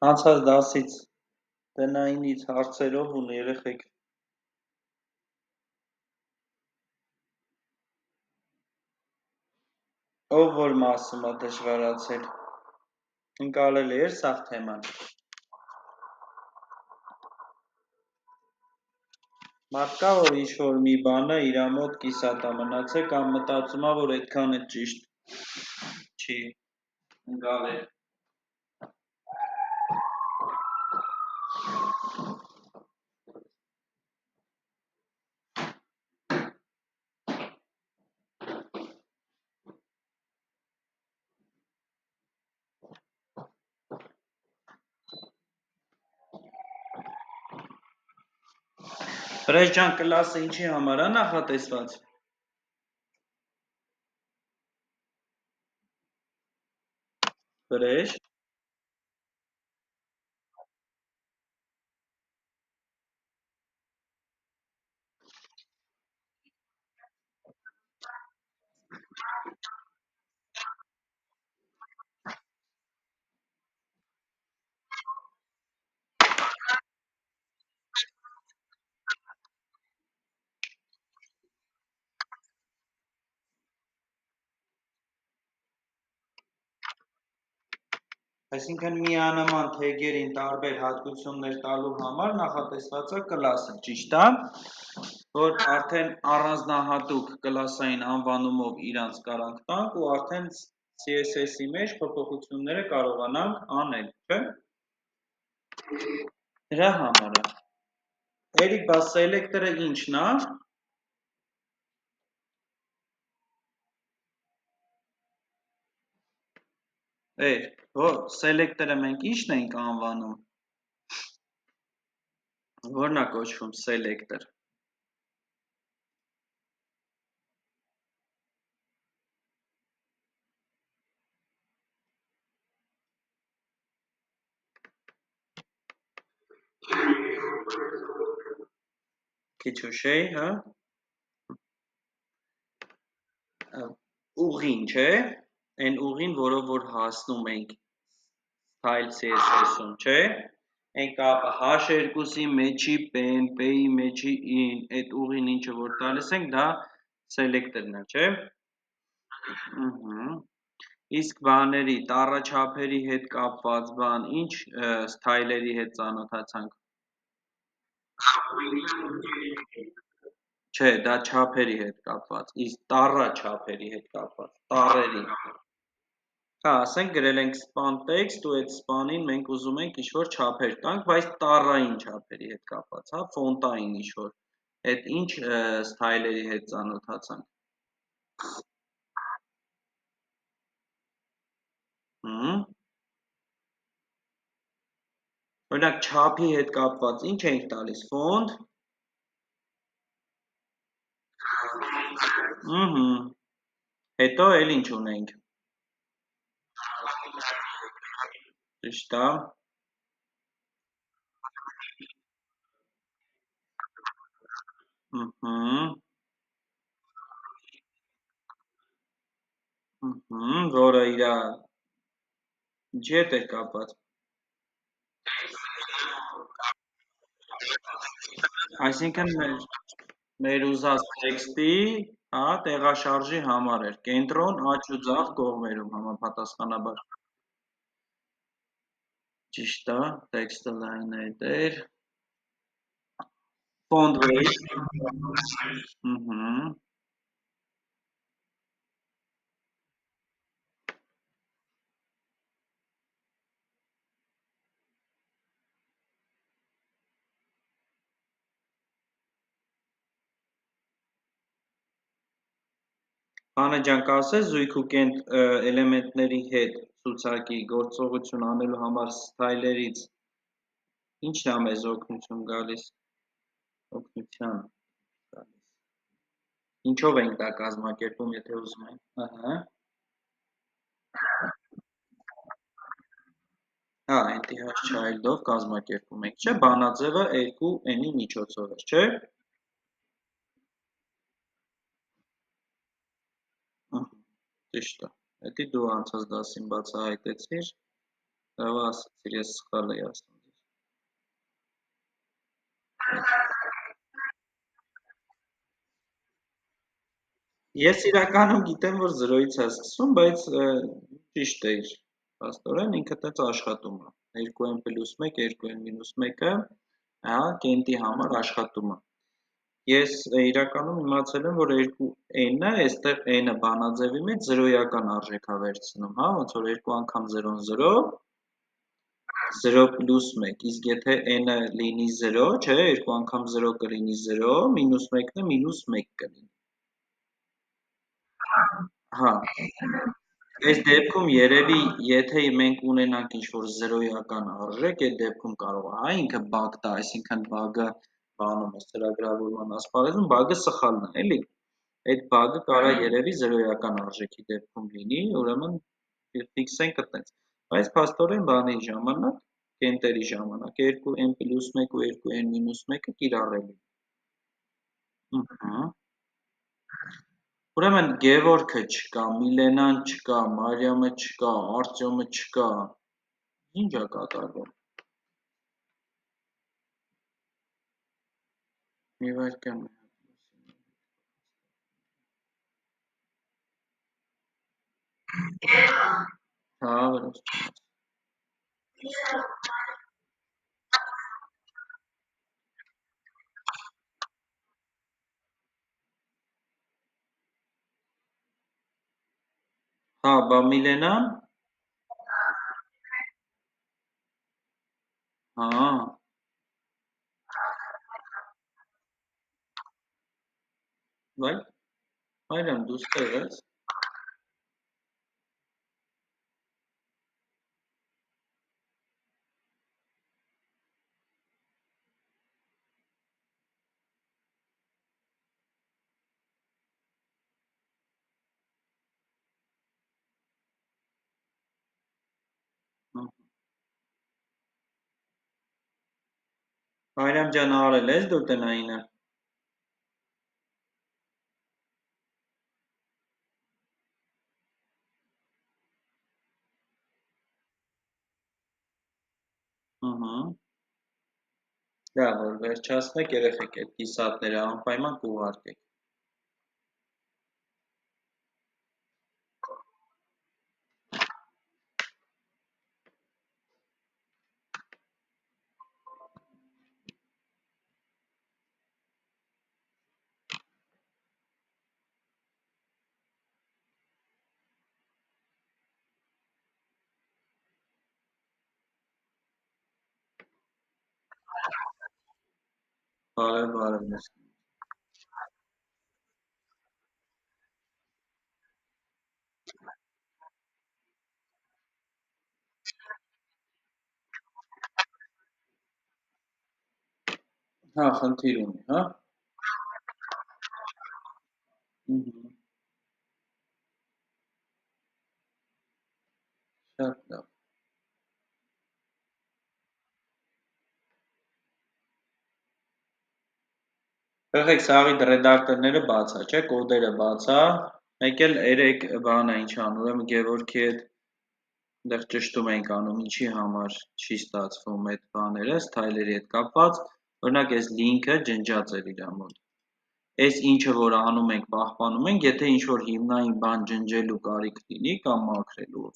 Անցած դասից տնայինից հարցերով ու երեխեք ով որ մասում է դժվարացել ընկալել էր սաղ թեման մարդ կա որ ինչ-որ մի բանը իրա մոտ կիսատ է մնացել կամ մտածում է որ այդքան էլ ճիշտ չի ընկալել Վրեժ ջան կլասը ինչի համար է նախատեսված Վրեժ Այսինքն միանման թեգերին տարբեր հատկություններ տալու համար նախատեսված է կլասը, ճիշտ է, որ արդեն առանձնահատուկ կլասային անվանումով իրանց կարանք տանք ու արդեն CSS-ի մեջ փոփոխությունները կարողանանք անել, չէ՞։ Դրա համար է։ Էրիկ, բա սելեկտորը ինչն է։ Սելեկտորը մենք ինչն ենք անվանում։ Որն է կոչվում սելեկտոր։ Քիչ ուշեի, հա։ Ուղին, չէ։ Այն ուղին, որով որ հասնում ենք style CSS-ում, չէ։ Այն կապը H2-ի մեջի pen, P-ի մեջի in, այդ ուղին ինչը որ տալիս ենք, դա սելեկտորն է, չէ։ Իսկ բաների, տառաչափերի հետ կապված բան, ինչ ստայլերի հետ ծանոթացանք։ Չէ, դա չափերի հետ կապված, իսկ տառաչափերի հետ կապված, տառերի։ Հա, ասենք գրել ենք span text ու այդ span-ին մենք ուզում ենք ինչ-որ չափեր տանք, բայց տառային չափերի հետ կապված, հա, ֆոնտային ինչ-որ։ Այդ ինչ ստայլերի հետ ծանոթացանք։ Օրինակ չափի հետ կապված ինչ ենք տալիս, ֆոնտ։ Հետո էլ ինչ ունենք։ Ճիշտ է։ Որը իրա ինչի հետ էր կապված։ Այսինքն մեր ուզած տեքստի, հա, տեղաշարժի համար էր, կենտրոն, աջ ու ձախ կողմերում համապատասխանաբար։ Ճիշտ է, տեքստը լայնետ էր։ Font weight։ Հանե ջան, կասես զույգ ու կենտ էլեմենտների հետ ցուցակի գործողություն անելու համար ստայլերից ինչն է մեզ օգնություն գալիս։ Օգնության գալիս։ Ինչով ենք դա կազմակերպում, եթե ուզում ենք։ Ահա։ Հա, anti-hash child-ով կազմակերպում ենք, չէ՞, բանաձևը 2n-ի միջոցով էր, չէ՞։ ճիշտ է։ Դա դու անցած դասին բացահայտեցիր, դա ասացիր, ես սխալ էի ասում։ Ես իրականում գիտեմ, որ 0-ից է սկսում, բայց ճիշտ էիր, փաստորեն ինքը տենց աշխատում է։ 2n + 1, 2n - 1-ը, հա, կենտի համար աշխատում է։ Ես իրականում իմացել եմ, որ 2n-ը, այստեղ n-ը բանաձևի մեջ 0-ական արժեք է վերցնում, հա, ոնց որ 2 անգամ 0-ն 0, 0 + 1, իսկ եթե n-ը լինի 0, չէ, 2 անգամ 0 կլինի 0, -1-ն -1 կլինի։ Հա, այս դեպքում երևի, եթե մենք ունենանք ինչ-որ 0-ական արժեք, այդ դեպքում կարող է, հա, ինքը bug տա, այսինքն bug-ը բանում է ծրագրավորման ասպարեզում, bug-ը սխալն է, էլի։ Այդ bug-ը կարա երևի 0-ական արժեքի դեպքում լինի, ուրեմն ֆիքսենք այդտենց։ Բայց փաստորեն բանի ժամանակ, կենտերի ժամանակ 2n + 1 ու 2n - 1-ը կիրառելի։ Ուրեմն Գևորգը չկա, Միլենան չկա, Մարիամը չկա, Արտյոմը չկա, ինչ է կատարվում։ Մի վայրկյան։ Հա, վերջ։ Հա, բա Միլենան։ Հա, վայ, Մարիամ, դու ստեղ ես։ Մարիամ ջան, արել ես դու տնայինը։ Լավ, որ վերջացնեք, երեխեք այդ կիսատները անպայման կուղարկեք։ Բարև, բարև։ Հա, խնդիր ունի, հա։ Շատ լավ։ Եղեք սաղի ռեդակտորները բաց է, չէ, կոդերը բաց է, մեկ էլ երեք բան է ինչ անում, ուրեմն Գևորգի հետ դեռ ճշտում ենք անում, ինչի համար չի ստացվում այդ բաները, սթայլերի հետ կապված, օրինակ այս լինքը ջնջած էր իր մոտ։ Այս ինչը, որ անում ենք, պահպանում ենք, եթե ինչ-որ հիմնային բան ջնջելու կարիք լինի կամ մաքրելու,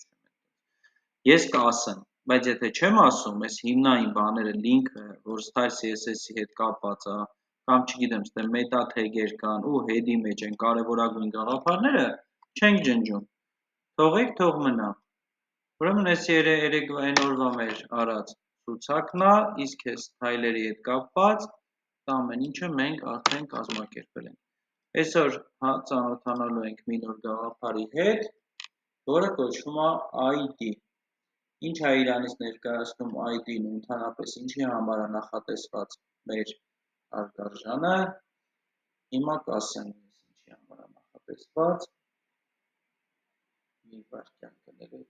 ես կասեմ, բայց եթե չեմ ասում, այս հիմնային բաները, լինքը, որ style CSS-ի հետ կապված է, կամ չգիտեմ, ստե meta tag-եր կան ու head-ի մեջ են կարևորագույն գաղափարները, չենք ջնջում։ Թողեք, թող մնա։ Ուրեմն այս երեկվա այն օրվա մեր արած ցուցակն է, իսկ այս style-երի հետ կապված ամեն ինչը մենք արդեն կազմակերպել ենք։ Այսօր ծանոթանալու ենք մի նոր գաղափարի հետ, որը կոչվում է ID։ Ինչ է իրանից ներկայացնում ID-ն ու ընդհանրապես ինչի համար է նախատեսված մեր արգարժանը, հիմա կասեմ ես ինչի համար է նախատեսված, մի վայրկյան կներեք,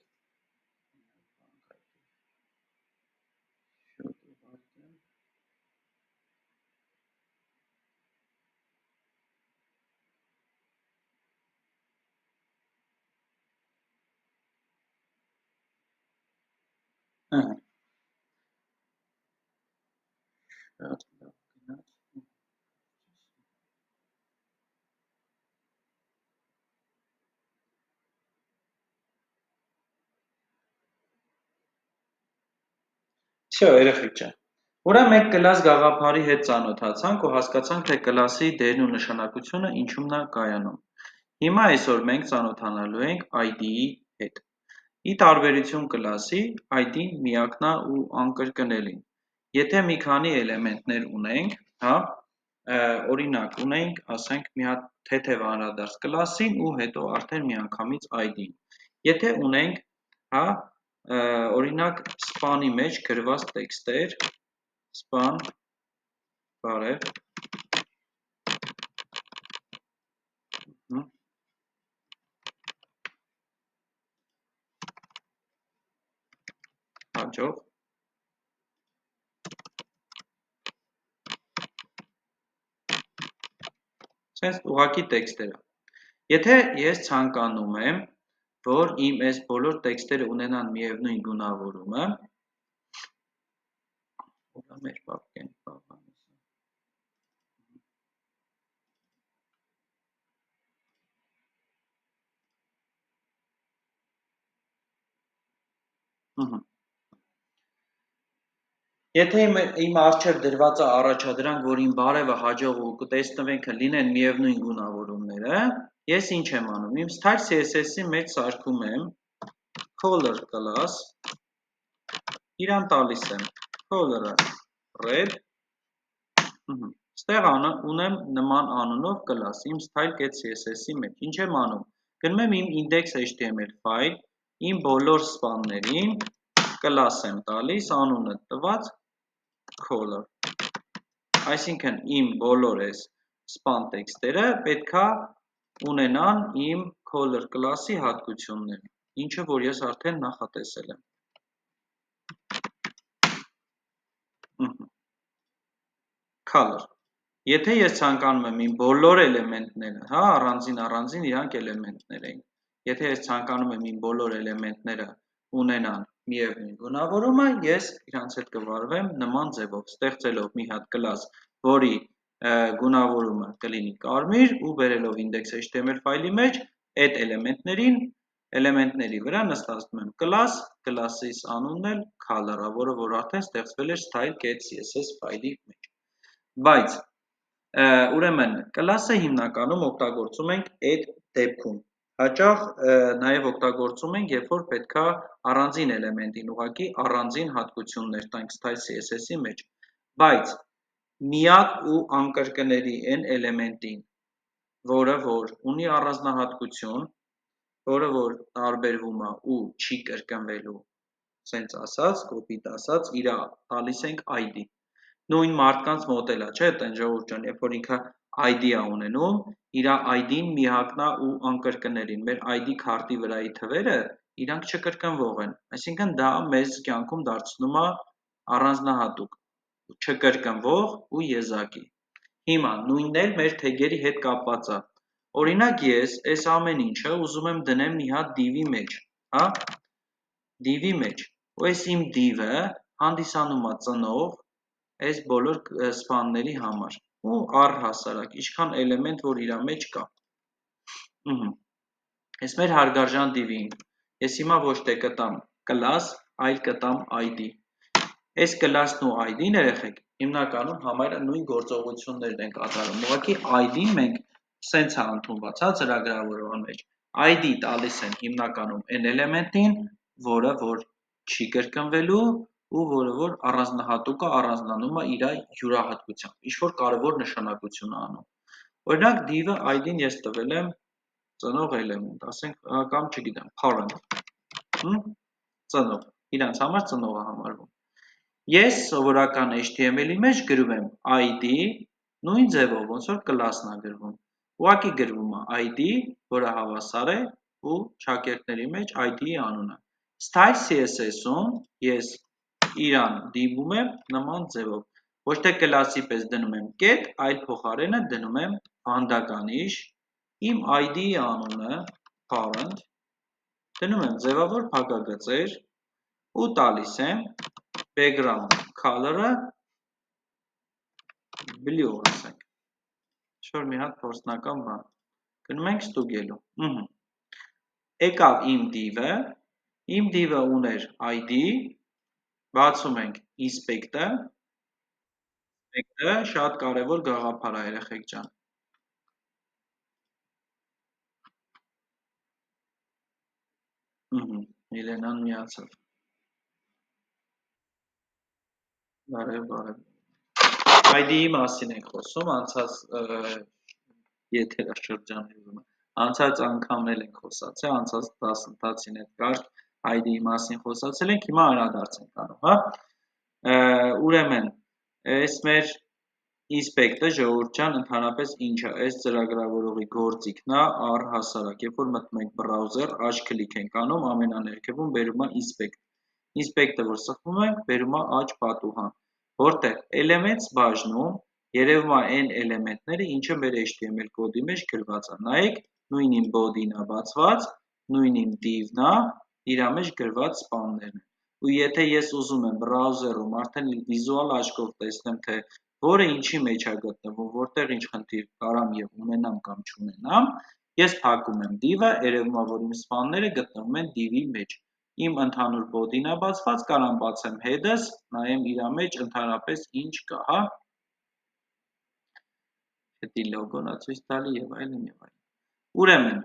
շուտ վայրկյան, Всё, երեխեք ջան։ Ուրեմն մենք կլաս գաղափարի հետ ծանոթացանք ու հասկացանք, թե կլասի դերն ու նշանակությունը ինչումն է կայանում։ Հիմա այսօր մենք ծանոթանալու ենք ID-ի հետ։ Ի տարբերություն կլասի, ID-ն միակն է ու անկրկնելին։ Եթե մի քանի էլեմենտներ ունենք, հա, օրինակ ունենք, ասենք մի հատ թեթև անդրադարձ կլասին ու հետո արդեն միանգամից ID-ն։ Եթե ունենք, հա, օրինակ span-ի մեջ գրված տեքստեր, span, բարև, հաջող, սենց ուղղակի տեքստերը։ Եթե ես ցանկանում եմ, որ իմ այս բոլոր տեքստերը ունենան միևնույն գունավորումը, ուղղա մեր պապկեն Եթե իմ առջև դրված է առաջադրանք, որ իմ բարևը հաջող ու կտեսնվենքը լինեն միևնույն գունավորումները, ես ինչ եմ անում, իմ style CSS-ի մեջ սարքում եմ color class, իրան տալիս եմ color-ը red, ստեղ ունեմ նման անունով կլաս, իմ style.css-ի մեջ, ինչ եմ անում, գնում եմ իմ index.html ֆայլ, իմ բոլոր սպաններին կլաս եմ տալիս, անունը տված color, այսինքն իմ բոլոր այս span տեքստերը պետքա ունենան իմ color կլասի հատկությունները, ինչը որ ես արդեն նախատեսել եմ։ Color, եթե ես ցանկանում եմ իմ բոլոր էլեմենտները, հա, առանձին իրանք էլեմենտներ էին, եթե ես ցանկանում եմ իմ բոլոր էլեմենտները ունենան միևնույն գունավորումը, ես իրանց հետ կվարվեմ նման ձևով, ստեղծելով մի հատ կլաս, որի գունավորումը կլինի կարմիր ու բերելով index.html ֆայլի մեջ այդ էլեմենտների վրա նստացնում եմ կլաս, կլասիս անունն էլ color-ը, որը որ արդեն ստեղծվել էր style.css ֆայլի մեջ։ Բայց, ուրեմն, կլասը հիմնականում օգտագործում ենք այդ դեպքում, հաճախ նաև օգտագործում ենք, երբ որ պետքա առանձին էլեմենտին ուղղակի առանձին հատկություններ տանք style CSS-ի մեջ, բայց միակ ու անկրկնելի այն էլեմենտին, որը որ ունի առանձնահատկություն, որը որ տարբերվում է ու չի կրկնվելու, սենց ասած, կոպիտ ասած, իրա տալիս ենք ID։ Նույն մարդկանց մոդելը, չէ, տեն ժողովուրդ ջան, երբ որ ինքը ID է ունենում, իր ID-ն միակն է ու անկրկնելին, մեր ID քարտի վրայի թվերը իրանք չկրկնվող են, այսինքն դա մեզ կյանքում դարձնում է առանձնահատուկ, չկրկնվող ու եզակի։ Հիմա նույնն էլ մեր թեգերի հետ կապված է։ Օրինակ ես այս ամեն ինչը ուզում եմ դնեմ մի հատ div-ի մեջ, հա, div-ի մեջ, ու այս իմ div-ը հանդիսանում է ծնող այս բոլոր սպանների համար ու առհասարակ, ինչքան էլեմենտ, որ իրա մեջ կա։ Այս մեր հարգարժան div-ին, ես հիմա ոչ թե կտամ կլաս, այլ կտամ ID։ Այս կլասն ու ID-ն երեխեք, հիմնականում համարյա նույն գործողություններն են կատարում, ուղղակի ID-ն մենք սենց է ընդունված, հա, ծրագրավորման մեջ, ID տալիս են հիմնականում այն էլեմենտին, որը որ չի կրկնվելու ու որը որ առանձնահատուկ է, առանձնանում է իր յուրահատկությամբ, ինչ-որ կարևոր նշանակություն է անում։ Օրինակ div-ը ID-ն ես տվել եմ ծնող էլեմենտ, ասենք կամ չգիտեմ, parent, ծնող, իրանց համար ծնող է համարվում։ Ես սովորական HTML-ի մեջ գրում եմ ID, նույն ձևով, ոնց որ կլասն է գրվում, ուղղակի գրվում է ID, որը հավասար է ու ճակերտների մեջ ID-ի անունը։ Style CSS-ում ես իրան դիմում եմ նման ձևով, ոչ թե կլասի պես դնում եմ get, այլ փոխարենը դնում եմ վանդականիշ, իմ ID-ի անունը parent, դնում եմ ձևավոր փակագծեր ու տալիս եմ background color-ը blue ասենք։ Ինչ-որ մի հատ փորձնական բան։ Գնում ենք ստուգելու։ Եկավ իմ div-ը ուներ ID, բացում ենք inspect-ը, շատ կարևոր գաղափար է երեխեք ջան։ Միլենան միացավ։ Բարև։ ID-ի մասին ենք խոսում, անցած եթերաշրջանում, անցած անգամն ենք խոսացել, անցած դասընթացին հետ կարգ ID-ի մասին խոսացել ենք, հիմա անդրադարձ ենք անում, հա։ Ուրեմն, այս մեր inspect-ը ժողովուրդ ջան ընդհանրապես ինչ է, այս ծրագրավորողի գործիքն է առհասարակ, երբ որ մտնում ենք browser, աջ քլիկ ենք անում, ամենաներքևում բերում է inspect։ Inspect-ը որ սխմում ենք, բերում է աջ պատուհան, որտեղ elements բաժնում երևում է այն էլեմենտները, ինչը մեր HTML կոդի մեջ գրված է։ Նայեք, նույն իմ body-ն է բացված, նույն իմ div-ն է, իր մեջ գրված սպաններն են։ Ու եթե ես ուզում եմ browser-ում արդեն վիզուալ աչքով տեսնեմ, թե որը ինչի մեջ է գտնվում, որտեղ ինչ խնդիր կարամ եւ ունենամ կամ չունենամ, ես փակում եմ div-ը, երևում է, որ իմ սպանները գտնվում են div-ի մեջ։ Իմ ընդհանուր body-ն է բացված, կարամ բացեմ head-ս, նայեմ իր մեջ ընդհանրապես ինչ կա, հա։ Head-ի լոգոն է ցույց տալի եւ այլն։ Ուրեմն,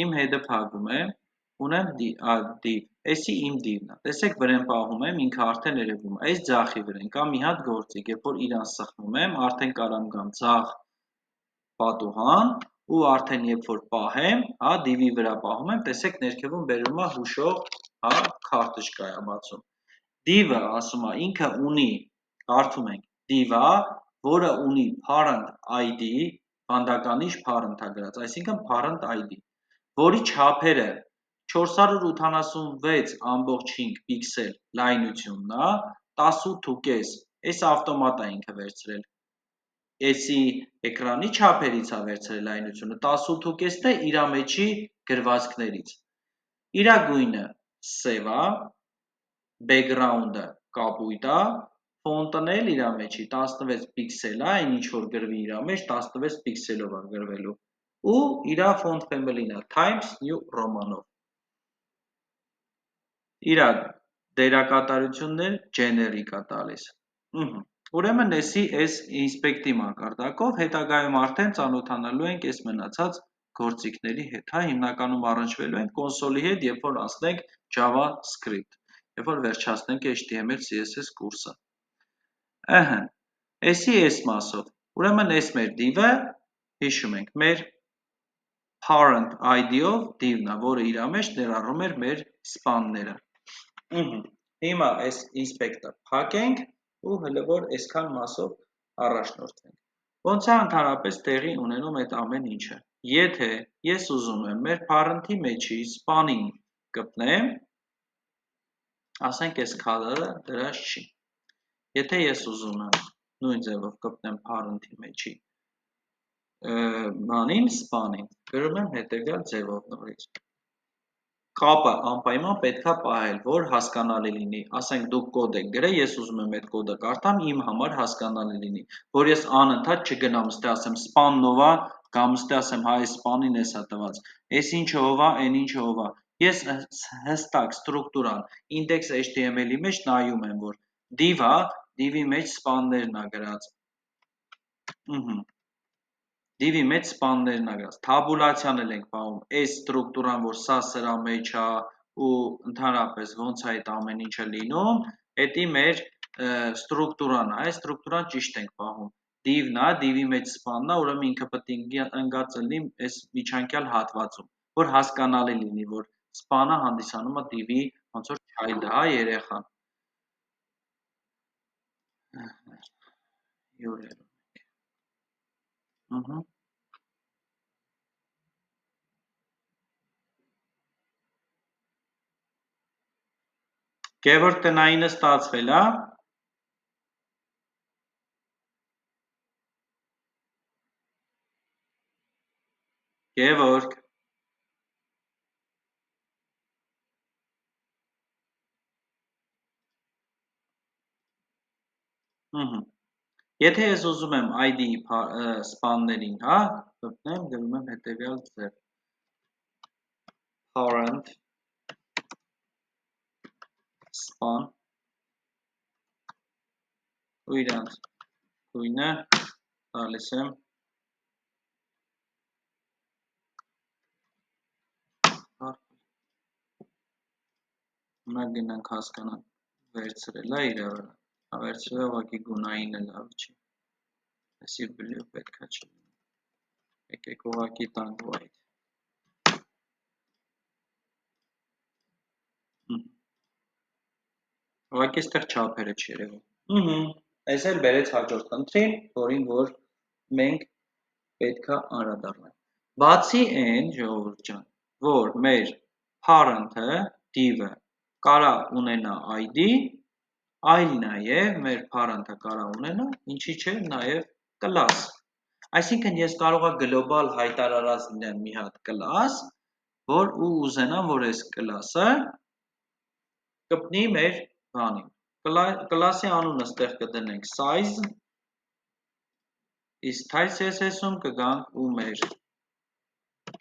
իմ head-ը փակում եմ, ունեմ div, էսի իմ div-ն է, տեսեք վրան պահում եմ, ինքը արդեն երևում է, այս ձախի վրան կա մի հատ գործիք, երբ որ իրան սխմում եմ, արդեն կարամ գամ ձախ պատուհան, ու արդեն երբ որ պահեմ, հա, div-ի վրա պահում եմ, տեսեք ներքևում բերում է հուշող, հա, քարտուշկա է բացում։ Div-ը ասում է, ինքը ունի, կարդում ենք, div-ը, որը ունի parent ID, վանդականիշ parent-ա գրած, այսինքն parent ID, որի չափերը 486.5 պիքսել լայնությունն է, 18.5, այս ավտոմատ է ինքը վերցրել, էսի էկրանի չափերից է վերցրել լայնությունը, 18.5-ն է իրա մեջի գրվածքներից, իրա գույնը սև է, background-ը կապույտ է, ֆոնտն էլ իրա մեջի 16 պիքսել է, այն ինչ որ գրվի իրա մեջ 16 պիքսելով է գրվելու, ու իրա font family-ն է Times New Roman-ով, իրա դերակատարություններ generic է տալիս, ուրեմն էսի այս inspect-ի մակարդակով հետագայում արդեն ծանոթանալու ենք այս մնացած գործիքների հետ, հա, հիմնականում առնչվելու ենք կոնսոլի հետ, երբ որ անցնենք JavaScript, երբ որ վերջացնենք HTML CSS կուրսը։ Էսի այս մասով, ուրեմն այս մեր div-ը, հիշում ենք, մեր parent ID-ով div-ն է, որը իր մեջ ներառում էր մեր սպանները։ Հիմա այս inspect-ը փակենք ու հələ որ այսքան մասով առաջնորդվենք։ Ոնց է ընդհանրապես տեղի ունենում այդ ամեն ինչը։ Եթե ես ուզում եմ մեր parent-ի մեջի span-ին գտնեմ, ասենք այս color-ը դրած չի։ Եթե ես ուզում եմ նույն ձևով գտնեմ parent-ի մեջի span-ին, գրում եմ հետևյալ ձևով նորից։ Կապը անպայման պետք է պահել, որ հասկանալի լինի, ասենք դուք կոդ եք գրել, ես ուզում եմ այդ կոդը կարդամ, իմ համար հասկանալի լինի, որ ես անընդհատ չգնամ ստե ասեմ span-ով է, կամ ստե ասեմ հայ span-ին էսա տված, այս ինչով է, այն ինչով է, ես հստակ ստրուկտուրան index.html-ի մեջ նայում եմ, որ div-ը, div-ի մեջ span-ներն է գրած, div-ի մեջ span-ներն է գրած, թաբուլացիան էլ ենք պահում, այս ստրուկտուրան, որ սա սրա մեջ է, ու ընդհանրապես ոնց է այդ ամեն ինչը լինում, էդի մեր ստրուկտուրան է, այս ստրուկտուրան ճիշտ ենք պահում, div-ն է, div-ի մեջ span-ն է, ուրեմն ինքը պետք է ընկած լինի այս միջանկյալ հատվածում, որ հասկանալի լինի, որ span-ը հանդիսանում է div-ի ոնց որ child-ը, հա, երեխան։ Գևորգ տնայինը ստացվել է։ Գևորգ։ Եթե ես ուզում եմ ID-ի սպաններին, հա, գտնեմ, գրում եմ հետևյալ ձև, parent span ու իրանց գույնը տալիս եմ նա գնանք հասկանանք վերցրել է իրա վրա, վերցրել է ուղղակի գունայինը լավ չի, այսի բլյու պետքա չի, եկեք ուղղակի տանք white, ուղղակի ստեղ չափերը չերևում, այս էլ բերեց հաջորդ խնդրին, որին որ մենք պետքա անդրադառնանք, բացի այն ժողովուրդ ջան, որ մեր parent-ը, div-ը կարա ունենա ID, այլ նաև մեր parent-ը կարա ունենա, ինչի չէ, նաև class, այսինքն ես կարողա գլոբալ հայտարարած լինեմ մի հատ class, որ ու ուզենամ, որ այս class-ը կպնի մեր բանին, class-ի անունը ստեղ կդնենք size, իսկ type CSS-ում կգանք ու մեր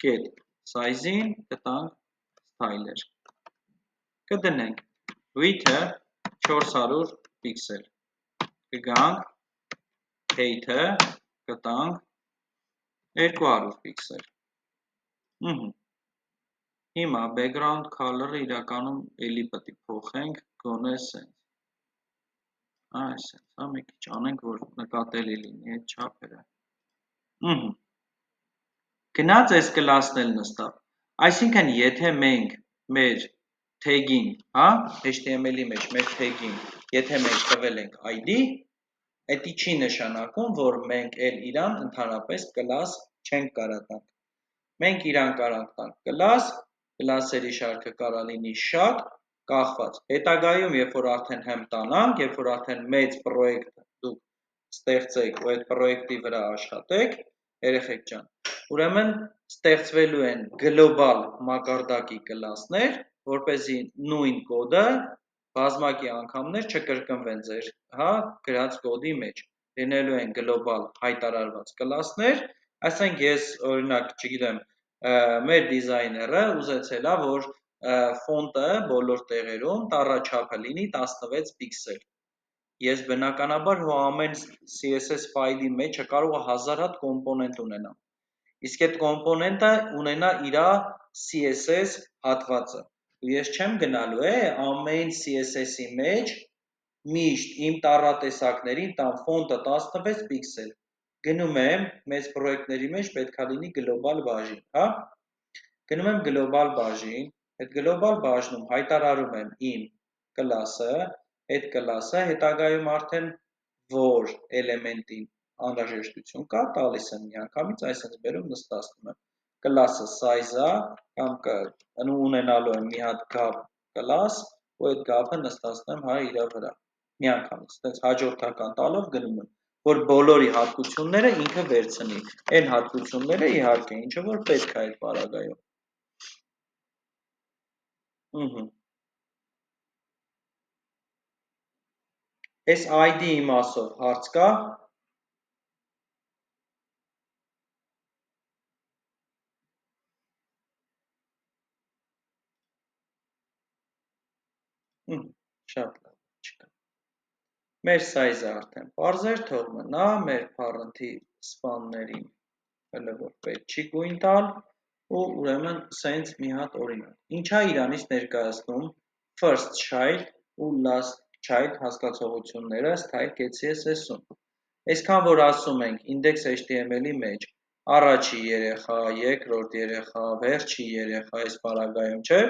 get size-ին կտանք styler, կդնենք width-ը 400 պիքսել, կգանք height-ը կտանք 200 պիքսել, հիմա background color-ը իրականում էլի պետք է փոխենք, գոնե սենց, այսենց, հա, մի քիչ անենք, որ նկատելի լինի այդ չափերը, գնաց այս class-ն էլ նստավ, այսինքն եթե մենք մեր tag-ին, հա, HTML-ի մեջ մեր tag-ին, եթե մենք տվել ենք ID, էդի չի նշանակում, որ մենք էլ իրան ընդհանրապես class չենք կարա տանք, մենք իրան կարանք տանք class, class-երի շարքը կարա լինի շատ, կախված, հետագայում երբ որ արդեն հեմ տանանք, երբ որ արդեն մեծ պրոյեկտ դուք ստեղծեք ու այդ պրոյեկտի վրա աշխատեք, երեխեք ջան, ուրեմն ստեղծվելու են գլոբալ մակարդակի class-ներ, որպեսզի նույն կոդը բազմակի անգամներ չկրկնվեն ձեր, հա, գրած կոդի մեջ, լինելու են գլոբալ հայտարարված class-ներ, ասենք ես օրինակ, չգիտեմ, մեր դիզայները ուզեցել է, որ ֆոնտը բոլոր տեղերում տառաչափը լինի 16 պիքսել, ես բնականաբար հո ամեն CSS ֆայլի մեջը կարող է 1000 հատ կոմպոնենտ ունենամ, իսկ այդ կոմպոնենտը ունենա իրա CSS հատվածը, ու ես չեմ գնալու ամեն CSS-ի մեջ միշտ իմ տառատեսակներին տամ ֆոնտը 16 պիքսել, գնում եմ մեծ պրոյեկտների մեջ պետքա լինի գլոբալ բաժին, հա, գնում եմ գլոբալ բաժին, այդ գլոբալ բաժնում հայտարարում եմ իմ class-ը, այդ class-ը հետագայում արդեն որ էլեմենտին անհրաժեշտություն կա, տալիս եմ միանգամից, այսպես բերում նստացնում եմ, class-ը size-ը, կամ ունենալու եմ մի հատ gap class, ու այդ gap-ը նստացնեմ հա իրա վրա, միանգամից, այդպես հաջորդական տալով գնում եմ, որ բոլորի հատկությունները ինքը վերցնի, այն հատկությունները իհարկե, ինչը որ պետք է այդ պարագայում, այս ID իմաստով հարց կա, շատ լավ, չկա, մեր size-ը արդեն պարզ էր, թող մնա, մեր parent-ի սպաններին հələ որ պետք չի գույն տալ, ու ուրեմն սենց մի հատ օրինակ, ինչա իրանից ներկայացնում first child ու last child հասկացողությունները style CSS-ում, այսքան որ ասում ենք index.html-ի մեջ առաջի երեխա, երկրորդ երեխա, վերջի երեխա, այս պարագայում չէ,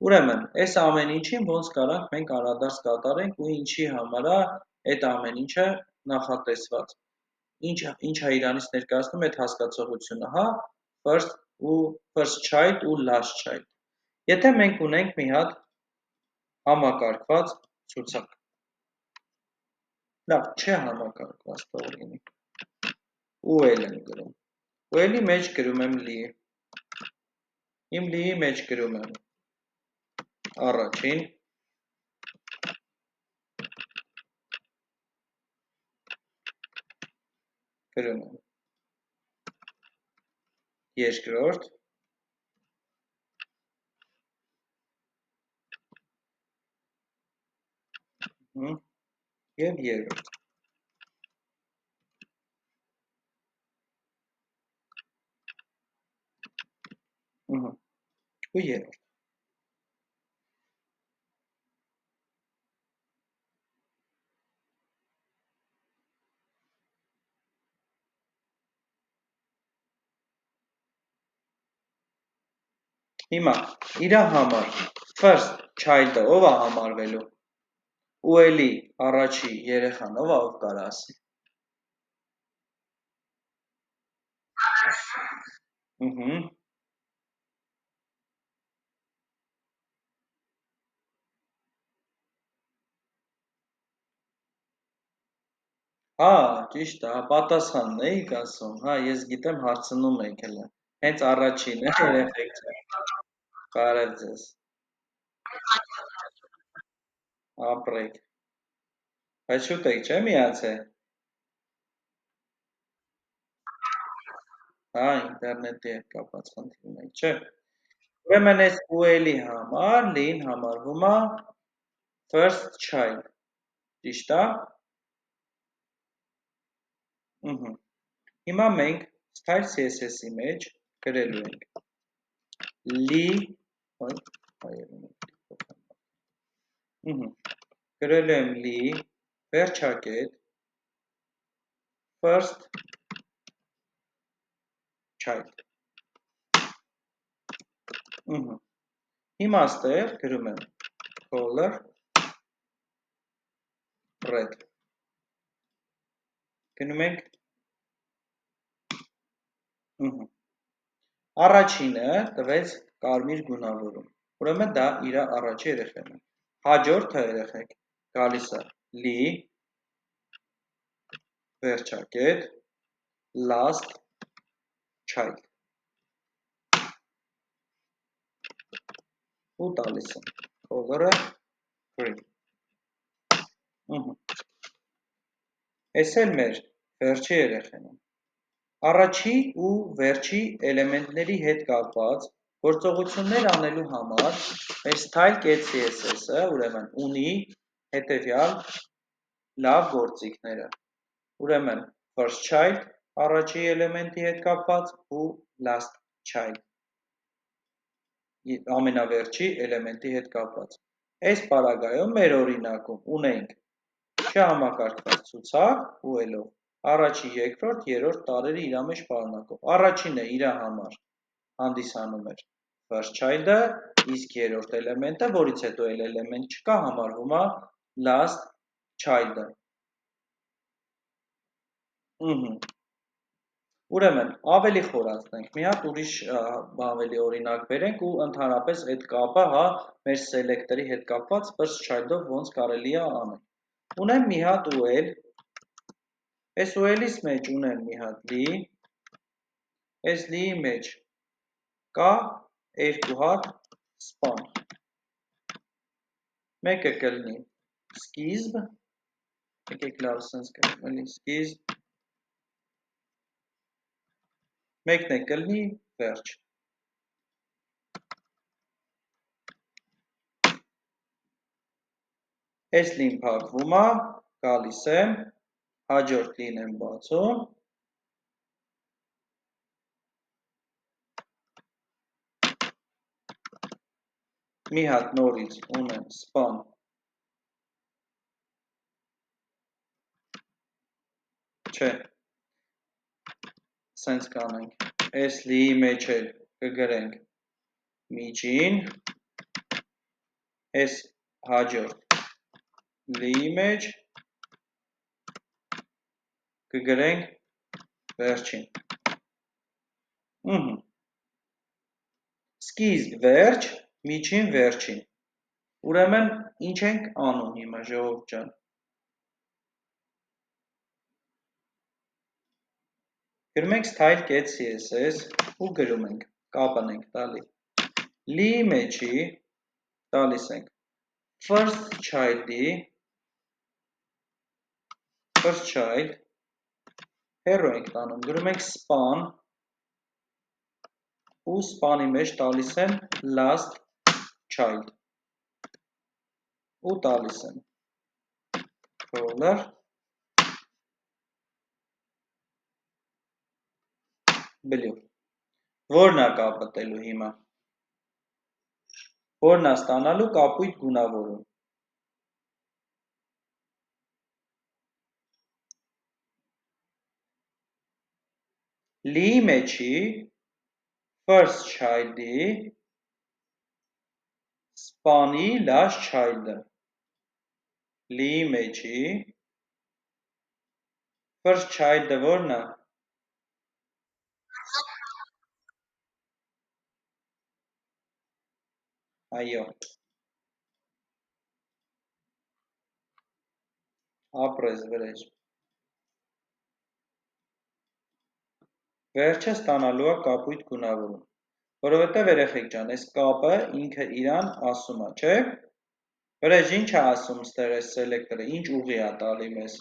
ուրեմն այս ամեն ինչին ոնց կարանք մենք անդրադարձ կատարենք ու ինչի համար է այդ ամեն ինչը նախատեսված, ինչա իրանից ներկայացնում այդ հասկացողությունը, հա, first child ու last child, եթե մենք ունենք մի հատ համակարգված ցուցակ, լավ, չէ համակարգված թող լինի, ու էլ եմ գրում, ու էլի մեջ գրում եմ լի, իմ լիի մեջ գրում եմ առաջին, գրում եմ երկրորդ և երրորդ ու երրորդ հիմա իրա համար first child-ը ով է համարվելու ու էլի առաջի երեխան ով կարա ասի հա, ճիշտ է, պատասխանն էիք ասում, հա, ես գիտեմ հարցնում եք հելը, հենց առաջին է երեխեք չեն, կարև ձեզ, ապրեք, բայց շուտ եք չէ միացե, հա, ինտերնետի հետ կապած խնդիրն եք, չէ, ուրեմն ես ուելի համար, լին համարվում է first child, ճիշտ է, հիմա մենք style CSS-ի մեջ գրելու ենք li գրելու եմ li վերջակետ first child հիմա ստեղ գրում եմ color red գնում ենք առաջինը տվեց կարմիր գունավորում, ուրեմն դա իր առաջի երեխեն է, հաջորդը երեխեք գալիս է li, վերջակետ, last child ու տալիս եմ color-ը green, ես էլ մեր վերջի երեխեն է, առաջի ու վերջի էլեմենտների հետ կապված գործողություններ անելու համար մեր style.css-ը ուրեմն ունի հետևյալ լավ գործիքները, ուրեմն first child առաջի էլեմենտի հետ կապված ու last child ամենավերջի էլեմենտի հետ կապված, այս պարագայում մեր օրինակում ունենք չհամակարգված ցուցակ ու ելով առաջի, երկրորդ, երրորդ տարրերը իրա մեջ պարունակող, առաջինը իրա համար հանդիսանում էր first child-ը, իսկ երրորդ էլեմենտը, որից հետո էլ էլեմենտ չկա, համարվում է last child-ը, ուրեմն ավելի խորացնենք, մի հատ ուրիշ ավելի օրինակ բերենք ու ընդհանրապես այդ կապը, հա, մեր սելեկտերի հետ կապված first child-ով ոնց կարելի է անել, ունեմ մի հատ UL, այս UL-ից մեջ ունեմ մի հատ li, այս li-ի մեջ կա երկու հատ span, մեկը կլինի սկիզբ, եկեք լավ սենց կրեմ, էլի սկիզբ, մեկն է կլինի վերջ, այս լին փակվում է, գալիս եմ, հաջորդ լին եմ բացում, մի հատ նորից ունեմ span, չէ, սենց կանենք, այս լիի մեջ էլ կգրենք միջին, այս հաջորդ լիի մեջ կգրենք վերջին, սկիզբ վերջ, միջին վերջին, ուրեմն ինչ ենք անում հիմա ժողովուրդ ջան, գրում ենք style.css ու գրում ենք, կապն ենք տալի, li-ի մեջի տալիս ենք first child, հեռու ենք տանում, գրում ենք span ու span-ի մեջ տալիս եմ last child ու տալիս եմ dollar blue որն է կապտելու հիմա որն է ստանալու կապույտ գունավորում Lee մեջի first child-ի span-ի last child-ը Lee մեջի first child-ը որն է այո ապրես վրեժ վերջը ստանալու է կապույտ գունավորում որովհետև երեխեք ջան այս կապը ինքը իրան ասում է չէ վրեժ ինչ է ասում ստեղ այս սելեկտորը ինչ ուղի է տալի մեզ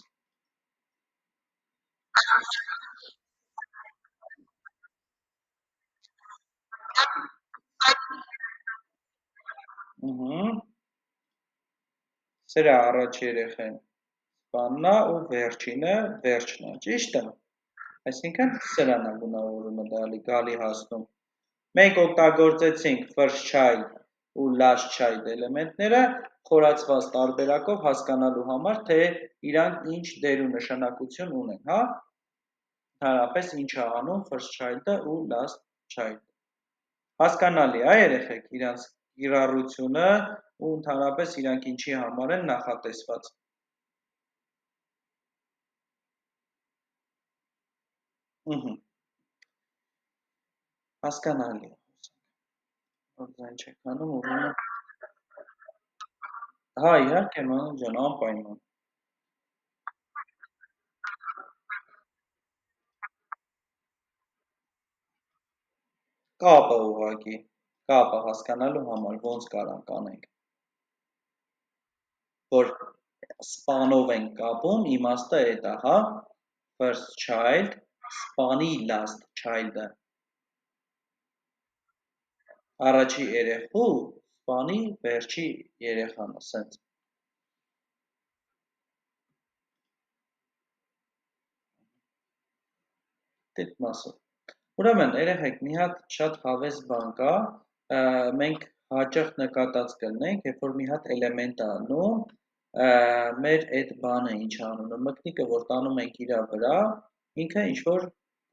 սրա առաջ երեխեն սպաննա ու վերջինը վերջն է ճիշտ է այսինքն սրան է գունավորումը գալի հասնում մենք օգտագործեցինք first child ու last child էլեմենտները խորացված տարբերակով հասկանալու համար թե իրանք ինչ դեր ու նշանակություն ունեն հա Հարապես ինչ է անում first child-ը ու last child հասկանալի է երեխեք իրանց կիրառությունը ու ընդհանրապես իրանք ինչի համար են նախատեսված հասկանալի որ ձայն չեք անում ուրեմն հա իհարկե մանուկ ջան անպայման կապը ուղղակի կապը հասկանալու համար ոնց կարանք անենք որ span-ով ենք կապում իմաստը էդ է հա first child span-ի last child-ը առաջի երեխու span-ի վերջի երեխան ասենց դիտ մասով ուրեմն երեխեք մի հատ շատ հավես բան կա մենք հաճախ նկատած կլինենք երբ որ մի հատ էլեմենտ է անում մեր այդ բանը ինչ անում մկնիկը որ տանում ենք իրա վրա ինքը ինչ որ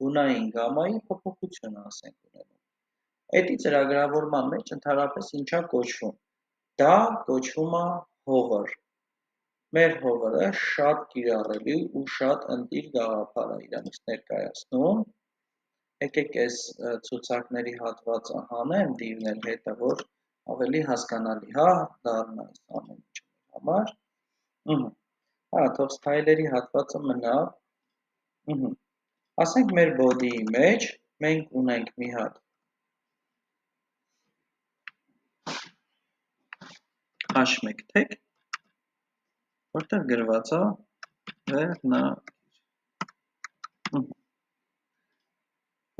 գունային գամմայի փոփոխություն ասենք ունենում Էդի ծրագրավորման մեջ ընդհանրապես ինչա կոչվում դա կոչվում է hover մեր hover-ը շատ կիրառելի ու շատ ընտիր գաղափար է իրանից ներկայացնում եկեք այս ցուցակների հատվածը հանեմ դիվնել հետը որ ավելի հասկանալի հա դառնա այս ամեն ինչի համար հա թող style-երի հատվածը մնա ասենք մեր body-ի մեջ մենք ունենք մի հատ H1 tag որտեղ գրված է վերնագիր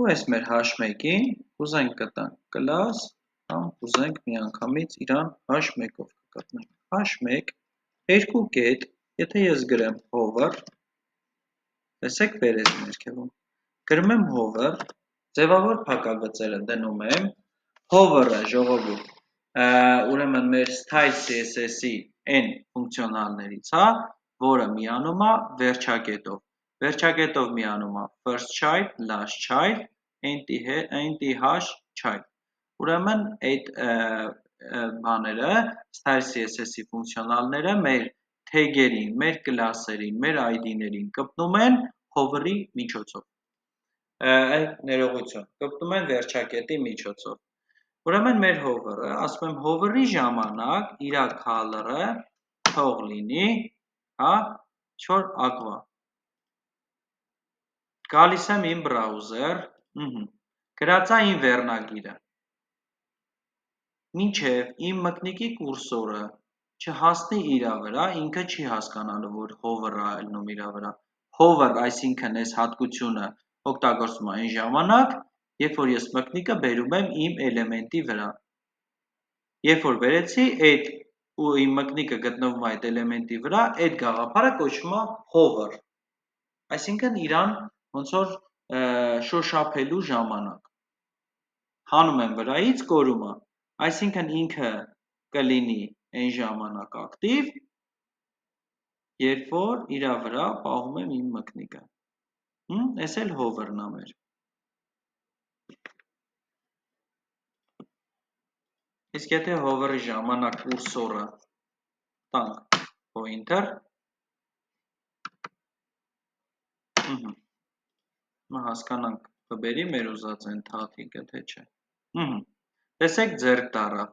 ու այս մեր H1-ին ուզենք կտանք class կամ ուզենք միանգամից իրան H1-ով կկապնենք H1 երկու կետ եթե ես գրեմ hover տեսեք վերև ներքևում գրում եմ hover ձևավոր փակագծերը դնում եմ hover-ը ժողովուրդ ուրեմն մեր style CSS-ի այն ֆունկցիոնալներից հա որը միանում է վերջակետով վերջակետով միանում է first child last child anti-hash child ուրեմն այդ բաները style CSS-ի ֆունկցիոնալները մեր թեգերին, մեր կլասերին, մեր ID-ներին կպնում են hover-ի միջոցով ներողություն, կպնում են վերջակետի միջոցով Ուրեմն մեր hover-ը, ասում եմ hover-ի ժամանակ իրա color-ը թող լինի, հա, ինչ-որ aqua։ Գալիս եմ իմ browser, գրածա իմ վերնագիրը։ Մինչև իմ մկնիկի կուրսորը չհասնի իրա վրա, ինքը չի հասկանալու, որ hover-ը ելնում իրա վրա։ hover, այսինքն այս հատկությունը օգտագործում եմ այն ժամանակ, երբ որ ես մկնիկը բերում եմ իմ էլեմենտի վրա։ Երբ որ բերեցի, այդ ու իմ մկնիկը գտնվում է այդ էլեմենտի վրա, այդ գաղափարը կոչվում է hover։ Այսինքն իրան ոնց որ շոշափելու ժամանակ։ Հանում եմ վրայից, կորում է։ Այսինքն ինքը կլինի այն ժամանակ ակտիվ, երբ որ իր վրա պահում եմ իմ մկնիկը։ Էս էլ hover-ն է մեր։ Իսկ եթե hover-ի ժամանակ կուրսորը տանք pointer, հասկանանք կբերի մեր ուզած ընդհատիկը, թե չէ։ Տեսեք ձեռք տառը։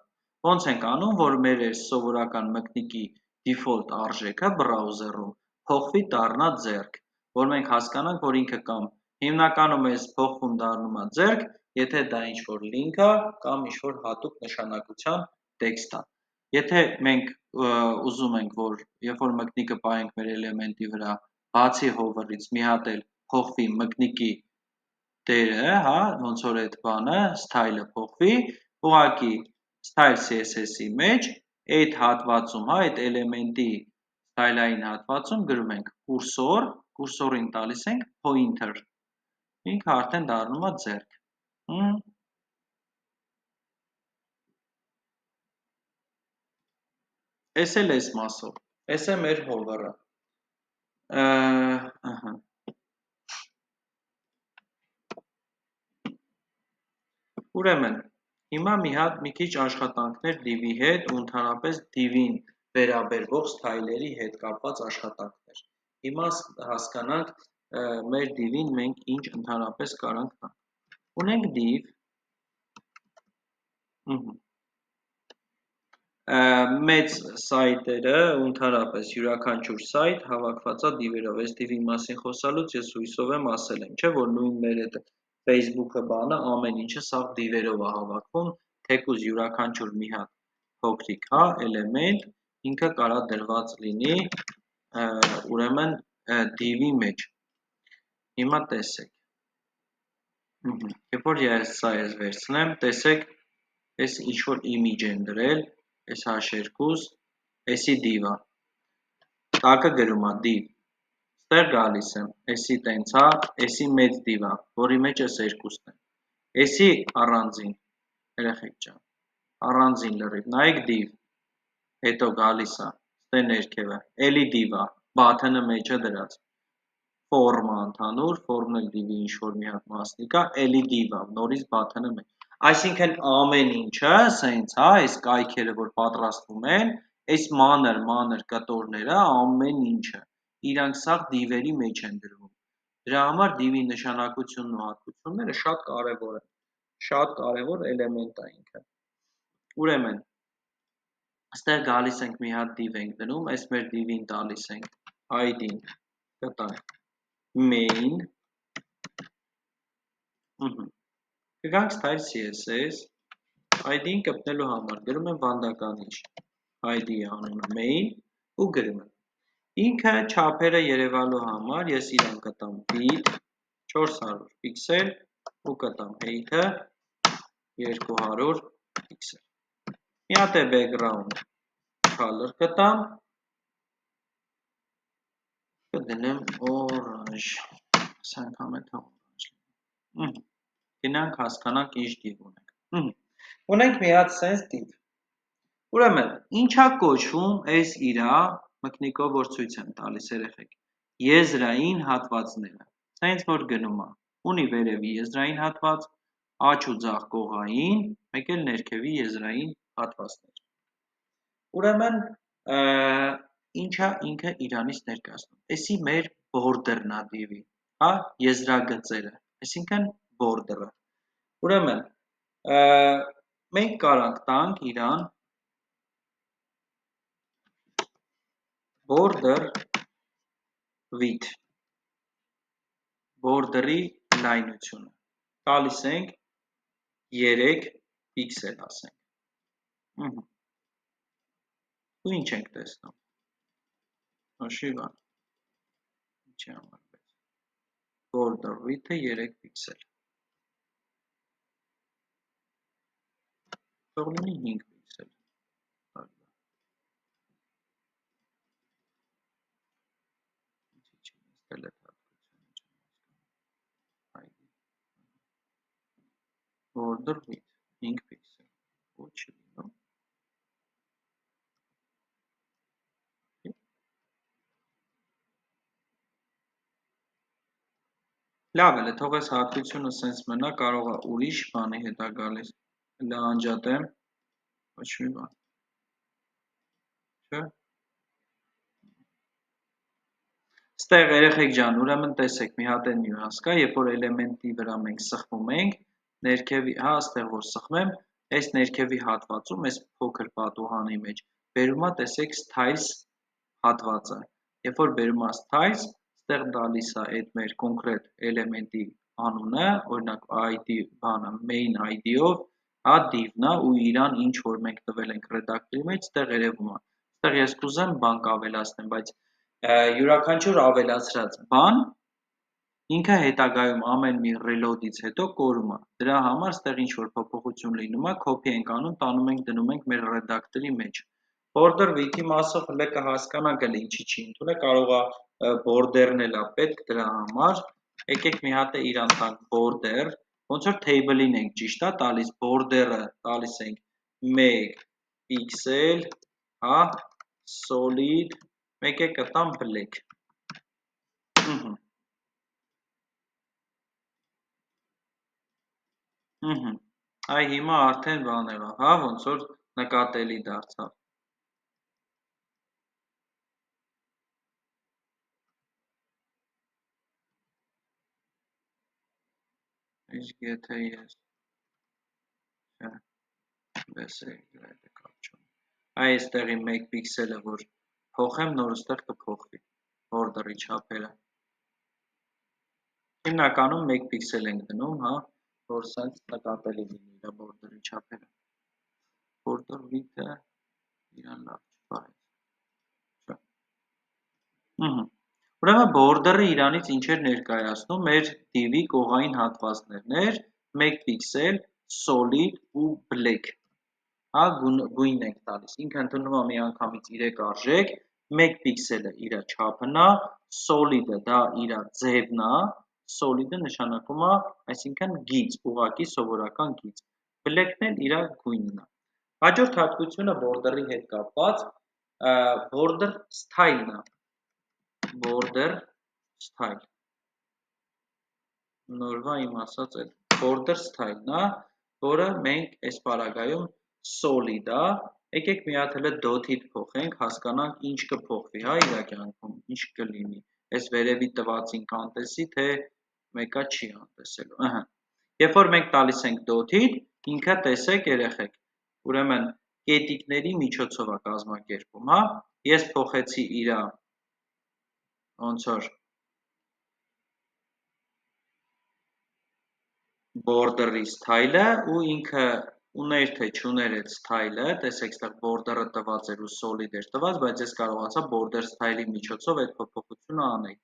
Ոնց ենք անում, որ մեր սովորական մկնիկի default արժեքը browser-ում փոխվի դառնա ձեռք, որ մենք հասկանանք, որ ինքը կամ հիմնականում էս փոխվում դառնում է ձեռք, եթե դա ինչ-որ link է կամ ինչ-որ հատուկ նշանակության տեքստ է։ Եթե մենք ուզում ենք, որ երբ որ մկնիկը պահենք մեր էլեմենտի վրա, բացի hover-ից մի հատ էլ փոխվի մկնիկի դերը, հա, ոնց որ այդ բանը, style-ը փոխվի, ուղղակի style CSS-ի մեջ այդ հատվածում, հա, այդ էլեմենտի style-ային հատվածում գրում ենք կուրսոր, կուրսորին տալիս ենք pointer, ինքը արդեն դառնում է ձեռք։ Էս էլ էս մասով, էս է մեր hover-ը։ Ուրեմն, հիմա մի քիչ աշխատանքներ div-ի հետ ու ընդհանրապես div-ին վերաբերվող style-երի հետ կապված աշխատանքներ։ Հիմա հասկանանք մեր div-ին մենք ինչ ընդհանրապես կարանք տանք։ Ունենք div, մեծ սայթերը, ընդհանրապես յուրաքանչյուր սայթ հավաքված է div-երով։ Այս div-ի մասին խոսալուց ես հույսով եմ ասել եմ, չէ՞ որ նույն մեր այդ Facebook-ը բանը ամեն ինչը սաղ div-երով է հավաքվում, թեկուզ յուրաքանչյուր մի հատ փոքրիկ, հա, էլեմենտ ինքը կարա դրված լինի, ուրեմն div-ի մեջ։ Հիմա տեսեք։ Երբ որ ես սա ես վերցնեմ, տեսեք, այս ինչ-որ image են դրել, այս h2, էսի div-ա, տակը գրում է div, ստեղ գալիս եմ, էսի տենց է, էսի մեծ div-ա, որի մեջ ես երկուսն են, էսի առանձին, երեխեք ջան, առանձին լրիվ, նայեք div, հետո գալիս է, ստե ներքևը, էլի div-ա, button-ը մեջը դրած, form-ը ընդհանուր, form-ն էլ div-ի ինչ-որ մի հատ մասնիկ է, էլի div-ա, նորից button-ը մեջ, այսինքն ամեն ինչը, սենց, հա, այս կայքերը, որ պատրաստվում են, այս մանր կտորները, ամեն ինչը, իրանք սաղ div-երի մեջ են դրվում, դրա համար div-ի նշանակությունն ու հատկությունները շատ կարևոր են, շատ կարևոր էլեմենտ է ինքը, ուրեմն, ստեղ գալիս ենք մի հատ div ենք դնում, այս մեր div-ին տալիս ենք id-ին, կտանք main, կգանք style CSS, id-ին կպնելու համար գրում եմ վանդականիչ, id-ի անունը main ու գրում եմ, ինքը չափերը երևալու համար ես իրան կտամ width 400 պիքսել ու կտամ height-ը 200 պիքսել, մի հատ է background color կտամ, կդնեմ orange, այս անգամ է orange, գնանք հասկանանք ինչ div ունենք, ունենք մի հատ sense div, ուրեմն, ինչա կոչվում այս իրա մկնիկով որ ցույց եմ տալիս երեխեք, եզրային հատվածները, սենց որ գնում է, ունի վերևի եզրային հատված, աջ ու ձախ կողային, մեկ էլ ներքևի եզրային հատվածներ, ուրեմն, ինչա ինքը իրանից ներկայացնում, էսի մեր border-ն է div-ի, հա, եզրագծերը, այսինքն border-ը, ուրեմն, մենք կարանք տանք իրան border width, border-ի լայնությունը, տալիս ենք 3 պիքսել ասենք, ու ինչ ենք տեսնում, հոշիվա, ինչի համար border width-ը 3 պիքսել։ Թող լինի 5 պիքսել։ Border width 5 պիքսել։ Ոչ լինում։ Լավ է, թող այս հատկությունը սենց մնա, կարող է ուրիշ բանի հետ է գալիս։ Հələ անջատեմ, ոչ մի բան։ Չէ։ Ստեղ երեխեք ջան, ուրեմն տեսեք, մի հատ այն նյուանս կա, երբ որ էլեմենտի վրա մենք սխվում ենք, ներքևի, հա, ստեղ որ սխվեմ, այս ներքևի հատվածում, այս փոքր պատուհանի մեջ, բերում է, տեսեք, styles հատվածը։ Երբ որ բերում է styles, ստեղ տալիս է այդ մեր կոնկրետ էլեմենտի անունը, օրինակ ID բանը, main ID-ով, հա, div-ն է ու իրան ինչ որ մենք տվել ենք redactor-ի մեջ, ստեղ երևում է։ Ստեղ ես կուզեմ բան կավելացնեմ, բայց յուրաքանչյուր ավելացրած բան ինքը հետագայում ամեն մի reload-ից հետո կորում է։ Դրա համար ստեղ ինչ որ փոփոխություն լինում է, copy ենք անում, տանում ենք դնում ենք մեր redactor-ի մեջ։ Border width-ի մասով հələ կհասկանանք էլի ինչի չի ընդունել, կարող է border-ն էլ է պետք դրա համար։ Եկեք մի հատ է իրան տանք border, ոնց որ table-ին ենք ճիշտ է տալիս, border-ը տալիս ենք 1 pixel, հա, solid, մեկ է կտամ black։ Այ հիմա արդեն բան եղավ, հա, ոնց որ նկատելի դարձավ։ Իսկ եթե ես այ այստեղի 1 պիքսելը որ փոխեմ, նոր ստեղ կփոխվի border-ի չափերը։ Հիմնականում 1 պիքսել ենք դնում, հա, որ սենց նկատելի լինի իր border-ի չափերը։ Border width-ը իրան լավ չպահեց։ Ուրեմն border-ը իրանից ինչ էր ներկայացնում, մեր div-ի կողային հատվածներն էր, 1 պիքսել, solid ու black։ Հա, գույն ենք տալիս, ինքը ընդունում է մի անգամից 3 արժեք, 1 պիքսելը իր չափն է, solid-ը դա իր ձևն է, solid-ը նշանակում է, այսինքն գիծ, ուղղակի սովորական գիծ, black-ն էլ իր գույնն է։ Հաջորդ հատկությունը border-ի հետ կապված, border style-ն է, border style, նորվա իմ ասած այդ border style-ն է, որը մենք այս պարագայում solid է, եկեք մի հատ հələ dot-ից փոխենք, հասկանանք ինչ կփոխվի, հա, իր կյանքում, ինչ կլինի, այս վերևի տվածին կանտեսի, թե մեկա չի անտեսելու, երբ որ մենք տալիս ենք dot-ից, ինքը տեսեք երեխեք, ուրեմն կետիկների միջոցով է կազմակերպում, հա, ես փոխեցի իր ոնց որ border-ի style-ը ու ինքը ուներ թե չուներ այդ style-ը, տեսեք ստեղ border-ը տված էր ու solid էր տված, բայց ես կարողացա border style-ի միջոցով այդ փոփոխությունը անել։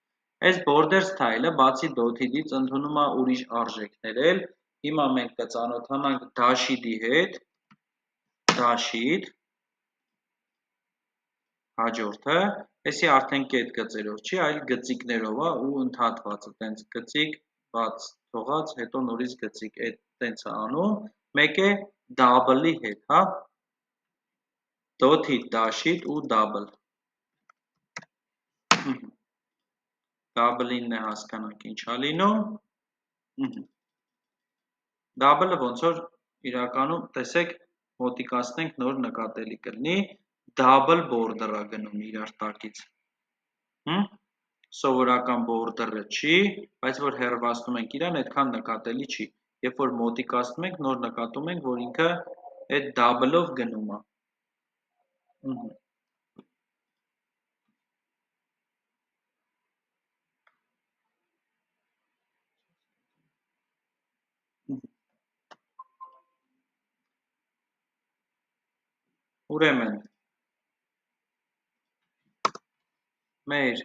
Այս border style-ը բացի dot-ից ընդունում է ուրիշ արժեքներ էլ, հիմա մենք կծանոթանանք dash-ի հետ, dash-id, հաջորդը, այսի արդեն կետ գծերով չի, այլ գծիկներով է ու ընդհատվածը, տենց գծիկ, բաց թողած, հետո նորից գծիկ, այդ տենց է անում, մեկ է double-ի հետ, հա, dot-id, dash-id ու double, double-ինն է հասկանանք ինչ է լինում, double-ը ոնց որ իրականում, տեսեք, մոտիկացնենք նոր նկատելի կլինի, double border-ը գնում իրար տակից, սովորական border-ը չի, բայց որ հեռվացնում ենք իրան, այդքան նկատելի չի, երբ որ մոտիկացնում ենք, նոր նկատում ենք, որ ինքը այդ double-ով գնում է։ Ուրեմն մեր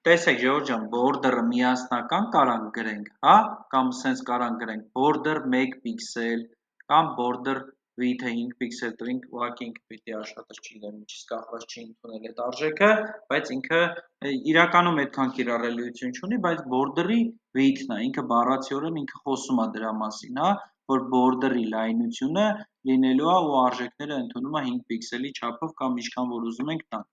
Տեսեք ժողովուրդ ջան, border-ը միասնական կարանք գրենք, հա, կամ սենց կարանք գրենք border 1 պիքսել, կամ border width-ը 5 պիքսել տրինք, ուղղակի ինքը պիտի աշխատեր, չգիտեմ, ինչից կախված չի ընդունել այդ արժեքը, բայց ինքը իրականում այդքան կիրառելիություն չունի, բայց border-ի width-ն է, ինքը բառացիորեն ինքը խոսում է դրա մասին, հա, որ border-ի լայնությունը լինելու է ու արժեքները ընդունում է 5 պիքսելի չափով կամ ինչքան որ ուզում ենք տանք։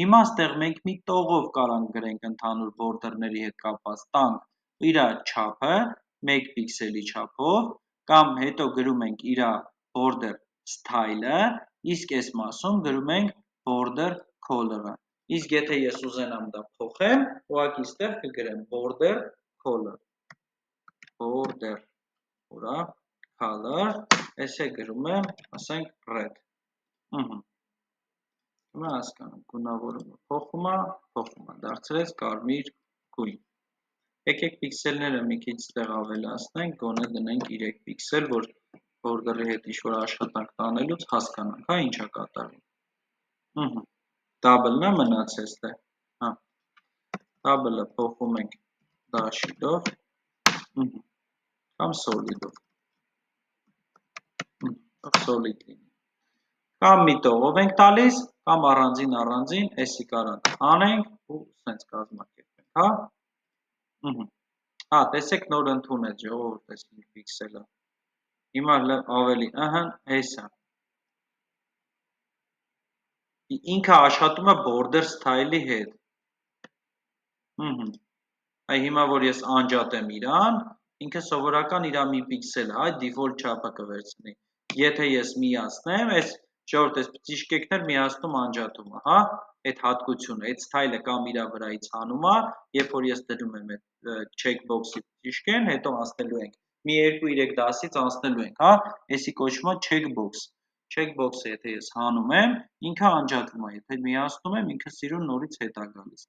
Հիմա ստեղ մենք մի տողով կարանք գրենք ընդհանուր բորդերների հետ կապված տանք իր չափը 1 պիքսելի չափով կամ հետո գրում ենք իր border style-ը, իսկ այս մասում գրում ենք border color-ը։ Իսկ եթե ես ուզենամ դա փոխեմ, ուղղակի ստեղ կգրեմ border color, border color, այսե գրում եմ, ասենք red։ Հիմա հասկանում, գունավորումը փոխում է, դարձրեց կարմիր գույն։ Եկեք պիքսելները մի քիչ ստեղ ավելացնենք, գոնե դնենք 3 պիքսել, որ border-ի հետ ինչ-որ աշխատանք տանելուց հասկանանք, հա, ինչ է կատարվում։ Double-ն է մնացել ստեղ, հա, double-ը փոխում ենք dash-ով, կամ solid-ով, solid լինի։ Կամ մի տողով ենք տալիս, կամ առանձին, էսի կարանք անենք ու սենց կազմակերպենք, հա։ Հա, տեսեք նոր ընդունեց ժողովուրդ այս 5 պիքսելը։ Հիմա ավելի, հեսա։ Ինքը աշխատում է border style-ի հետ։ Հիմա որ ես անջատեմ իրան, ինքը սովորական իրա մի պիքսել է, default չափը կվերցնի։ Եթե ես միացնեմ, այս ժողովուրդ այս ճիշկեկներ միացնում անջատումը, հա, այդ հատկությունը, այդ style-ը կամ իրա վրայից հանում է, երբ որ ես դնում եմ այդ checkbox-ի ճիշկեն, հետո անցնելու ենք, մի 2-3 դասից անցնելու ենք, հա, էսի կոչվում է checkbox։ Checkbox-ը եթե ես հանում եմ, ինքը անջատվում է, եթե միացնում եմ, ինքը սիրուն նորից հետ է գալիս։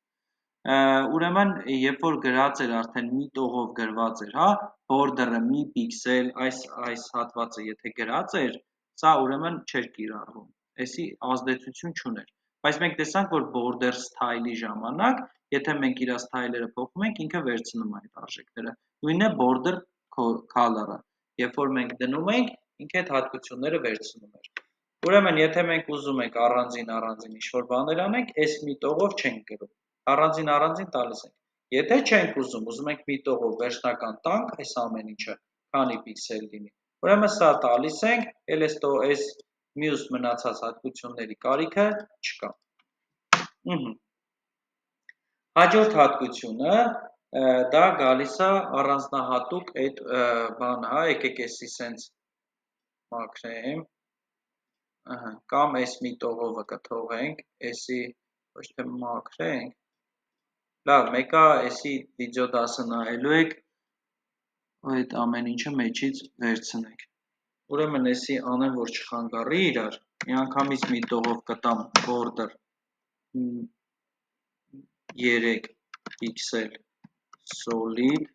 Ուրեմն, երբ որ գրած էր արդեն մի տողով գրված էր, հա, border-ը մի պիքսել, այս հատվածը եթե գրած էր, սա ուրեմն չէր կիրառվում, էսի ազդեցություն չուներ, բայց մենք տեսանք, որ border style-ի ժամանակ, եթե մենք իր style-երը փոխում ենք, ինքը վերցնում է այդ արժեքները, նույնն է border color-ը, երբ որ մենք դնում ենք, ինքը այդ հատկությունները վերցնում էր։ Ուրեմն, եթե մենք ուզում ենք առանձին ինչ-որ բաներ անենք, այս մի տողով չենք գրում, առանձին տալիս ենք։ Եթե չենք ուզում ենք մի տողով վերջնական տանք, այս ամեն ինչը, քանի պիքսել լինի, ուրեմն սա տալիս ենք, էլ այս մյուս մնացած հատկությունների կարիքը չկա։ Հաջորդ հատկությունը, դա գալիս է առանձնահատուկ այդ բանը, հա, եկեք էսի սենց մաքրեմ, կամ այս մի տողովը կթողենք, էսի ոչ թե մաքրենք, լավ, մեկա էսի վիդեո դասը նայելու եք, այդ ամեն ինչը մեջից վերցնենք։ Ուրեմն էսի անեմ, որ չխանգարի իրար, մի անգամից մի տողով կտամ border 3 պիքսել solid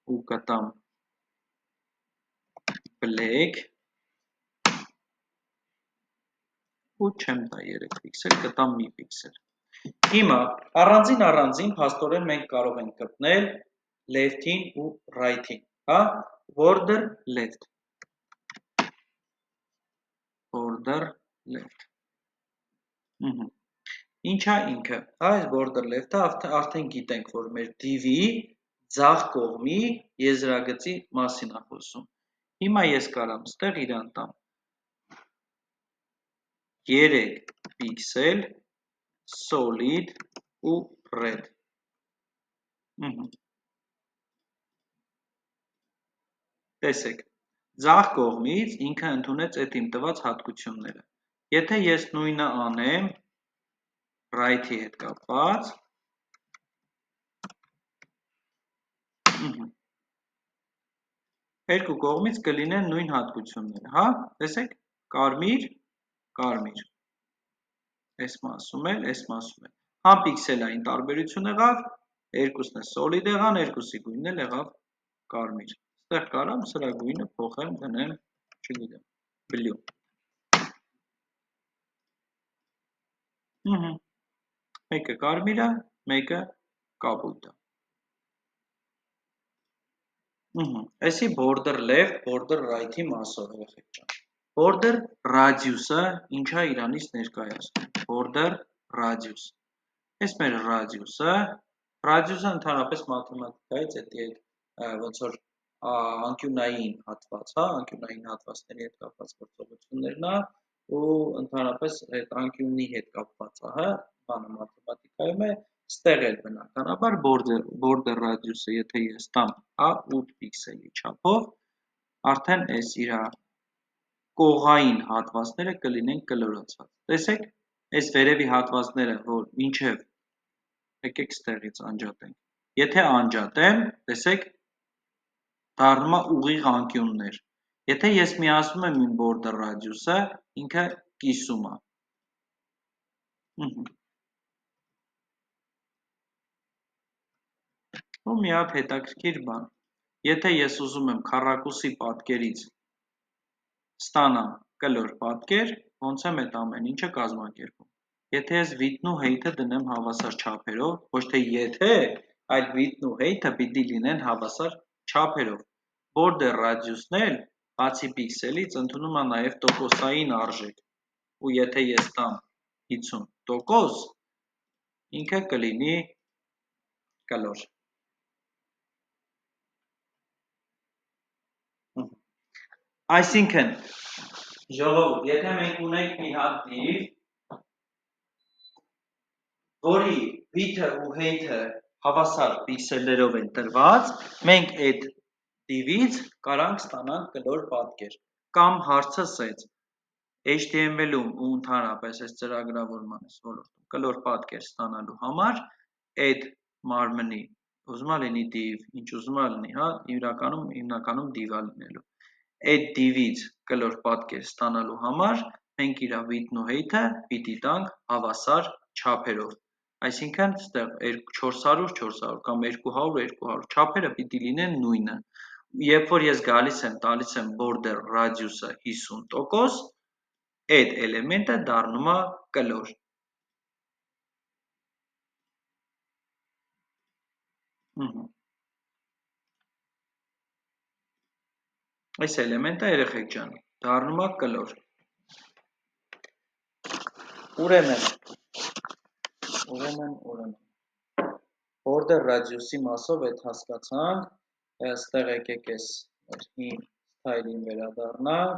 ու կտամ black ու չեմ տա 3 պիքսել, կտամ մի պիքսել։ Հիմա առանձին փաստորեն մենք կարող ենք գտնել left-ին ու right-ին, հա, border left, ինչա ինքը, հա, այս border left-ը արդեն գիտենք, որ մեր div-ի ձախ կողմի եզրագծի մասին է խոսում։ Հիմա ես կարամ ստեղ իրան տամ 3 պիքսել solid ու red։ Տեսեք, ձախ կողմից ինքը ընդունեց այդ իմ տված հատկությունները։ Եթե ես նույնը անեմ right-ի հետ կապված, երկու կողմից կլինեն նույն հատկությունները, հա, տեսեք, կարմիր, այս մասում էլ, համ պիքսելային տարբերություն եղավ, երկուսն է solid եղան, երկուսի գույնն էլ եղավ կարմիր, ստեղ կարամ սրա գույնը փոխեմ, դնեմ, չգիտեմ, blue։ Մեկը կարմիր է, մեկը կապույտը։ Էսի border left, border right-ի մասով երեխեք ջան։ Border radius-ը ինչա իրանից ներկայացնում։ Border radius։ Այս մեր radius-ը ընդհանրապես մաթեմատիկայից էդի ոնց որ անկյունային հատված, հա, անկյունային հատվածների հետ կապված գործողություններն է ու ընդհանրապես այդ անկյունի հետ կապված է, հա, բանը մաթեմատիկայում է, ստեղ էլ բնականաբար border radius-ը եթե ես տամ 8 պիքսելի չափով, արդեն այս իր կողային հատվածները կլինեն կլորացված։ Տեսեք, այս վերևի հատվածները, որ մինչև եկեք ստեղից անջատենք։ Եթե անջատեմ, տեսեք, դառնում է ուղիղ անկյուններ։ Եթե ես միացնում եմ իմ border radius-ը, ինքը կիսում է։ Ու մի հատ հետաքրքիր բան։ Եթե ես ուզում եմ քառակուսի պատկերից ստանամ կլոր պատկեր, ոնց եմ այդ ամեն ինչը կազմակերպում։ Եթե ես width-ն ու height-ը դնեմ հավասար չափերով, ոչ թե եթե, այլ width-ն ու height-ը պիտի լինեն հավասար չափերով։ Border radius-ն էլ բացի պիքսելից ընդունում է նաև տոկոսային արժեք։ Ու եթե ես տամ 50%, ինքը կլինի կլոր։ Այսինքն, ժողովուրդ, եթե մենք ունենք մի հատ div, որի width-ը ու height-ը հավասար պիքսելներով են տրված, մենք այդ div-ից կարանք ստանանք կլոր պատկեր։ Կամ հարցս էց, HTML-ում ու ընդհանրապես այս ծրագրավորման ոլորտում կլոր պատկեր ստանալու համար այդ մարմնի ուզում է լինի div, ինչ ուզում է լինի, հա, հիմնականում div-ա լինելու։ Այդ div-ից կլոր պատկեր ստանալու համար մենք իր width-ն ու height-ը պիտի տանք հավասար չափերով։ Այսինքն ստեղ 400 կամ 200 չափերը պիտի լինեն նույնը։ Երբ որ ես տալիս եմ border radius-ը 50%, այդ էլեմենտը դառնում է կլոր։ Այս էլեմենտը երեխեք ջան, դառնում է կլոր։ Ուրեմն, border radius-ի մասով այդ հասկացանք, այստեղ եկեք այս հին style-ին վերադառնանք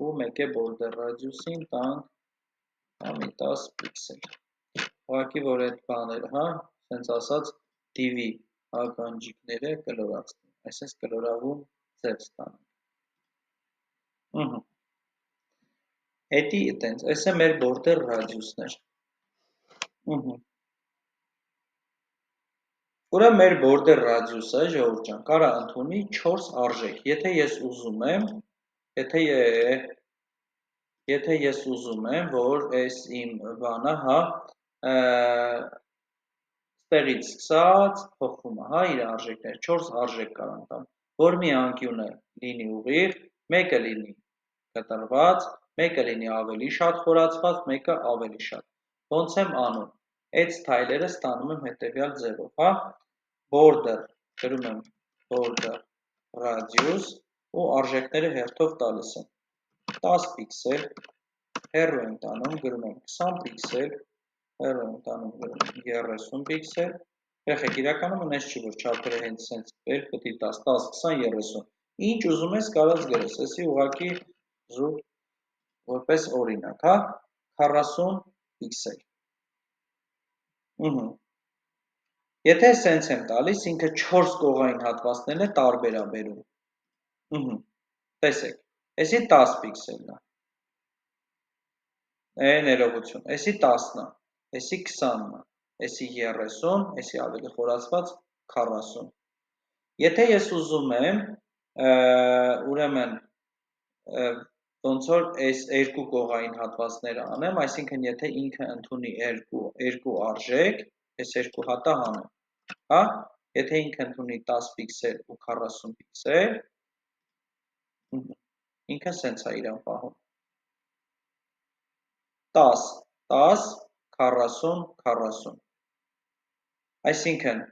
ու մեկ է border radius-ին տանք մի 10 պիքսել։ Ուղղակի որ այդ բաները, հա, սենց ասած div-ի ականջիկները կլորացնեն, այսպես կլորավուն ձև ստանանք։ Էդի տենց, այս է մեր border radius-ներ։ Ուրեմն մեր border radius-ը, ժողովուրդ ջան, կարա ընդունի 4 արժեք։ Եթե ես ուզում եմ, որ այս իմ բանը, հա, ստեղից սկսած փոխվում է, հա, իր արժեքներ, 4 արժեք կարամ տամ, որ մի անկյունը լինի ուղիղ, մեկը լինի կտրված, մեկը լինի ավելի շատ խորացված, մեկը ավելի շատ։ Ոնց եմ անում։ Այդ style-երը ստանում եմ հետևյալ ձևով, հա, border, գրում եմ border radius ու արժեքները հերթով տալիս եմ 10 պիքսել, հեռու եմ տանում, գրում եմ 20 պիքսել, հեռու եմ տանում, գրում եմ 30 պիքսել, երեխեք իրականում ունես չի, որ չափերը հենց սենց պետք պտի 10, 10, 20, 30, ինչ ուզում ես կարած գրես, եսի ուղղակի զուտ որպես օրինակ, հա, 40 պիքսել։ Եթե սենց եմ տալիս, ինքը 4 կողային հատվածներն է տարբեր է բերում։ Տեսեք, եսի 10 պիքսելն է, ներողություն, եսի 10-ն է, եսի 20-ն է, եսի 30, եսի ավելի խորացված 40։ Եթե ես ուզում եմ, ուրեմն, ոնց որ այս երկու կողային հատվածները անեմ, այսինքն եթե ինքը ընդունի երկու արժեք, այս երկու հատը հանեմ, հա, եթե ինքը ընդունի 10 պիքսել ու 40 պիքսել, ինքը սենց է իրան պահում, 10, 10, 40, 40, այսինքն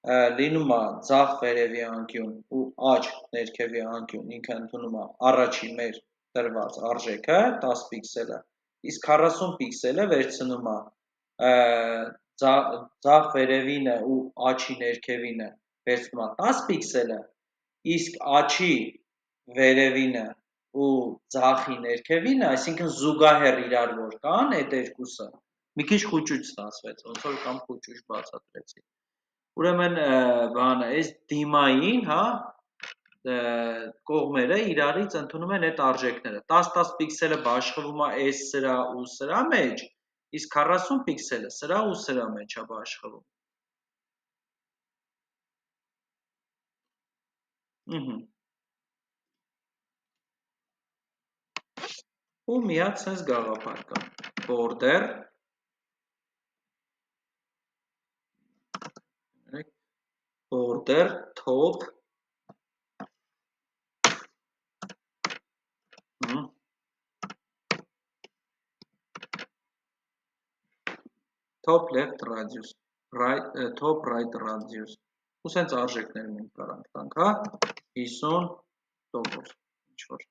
լինում է ձախ վերևի անկյուն ու աջ ներքևի անկյուն, ինքը ընդունում է առաջի մեր տրված արժեքը 10 պիքսելը, իսկ 40 պիքսելը վերցնում է ձախ վերևինը ու աչի ներքևինը վերցնում է 10 պիքսելը, իսկ աչի վերևինը ու ձախի ներքևինը, այսինքն զուգահեռ իրար որ կան այդ երկուսը, մի քիչ խուճուճ ստացվեց, ոնց որ կամ խուճուճ բացատրեցի։ Ուրեմն բանը այս դիմային, հա, կողմերը իրարից ընդունում են այդ արժեքները։ 10-10 պիքսելը բաշխվում է այս սրա ու սրա մեջ, իսկ 40 պիքսելը սրա ու սրա մեջ է բաշխվում։ Ու մի հատ sense գաղափար կա։ Border top top left radius, top right radius։ Ու sense արժեքներ մենք կարանք տանք, հա, 50%, ինչ-որ։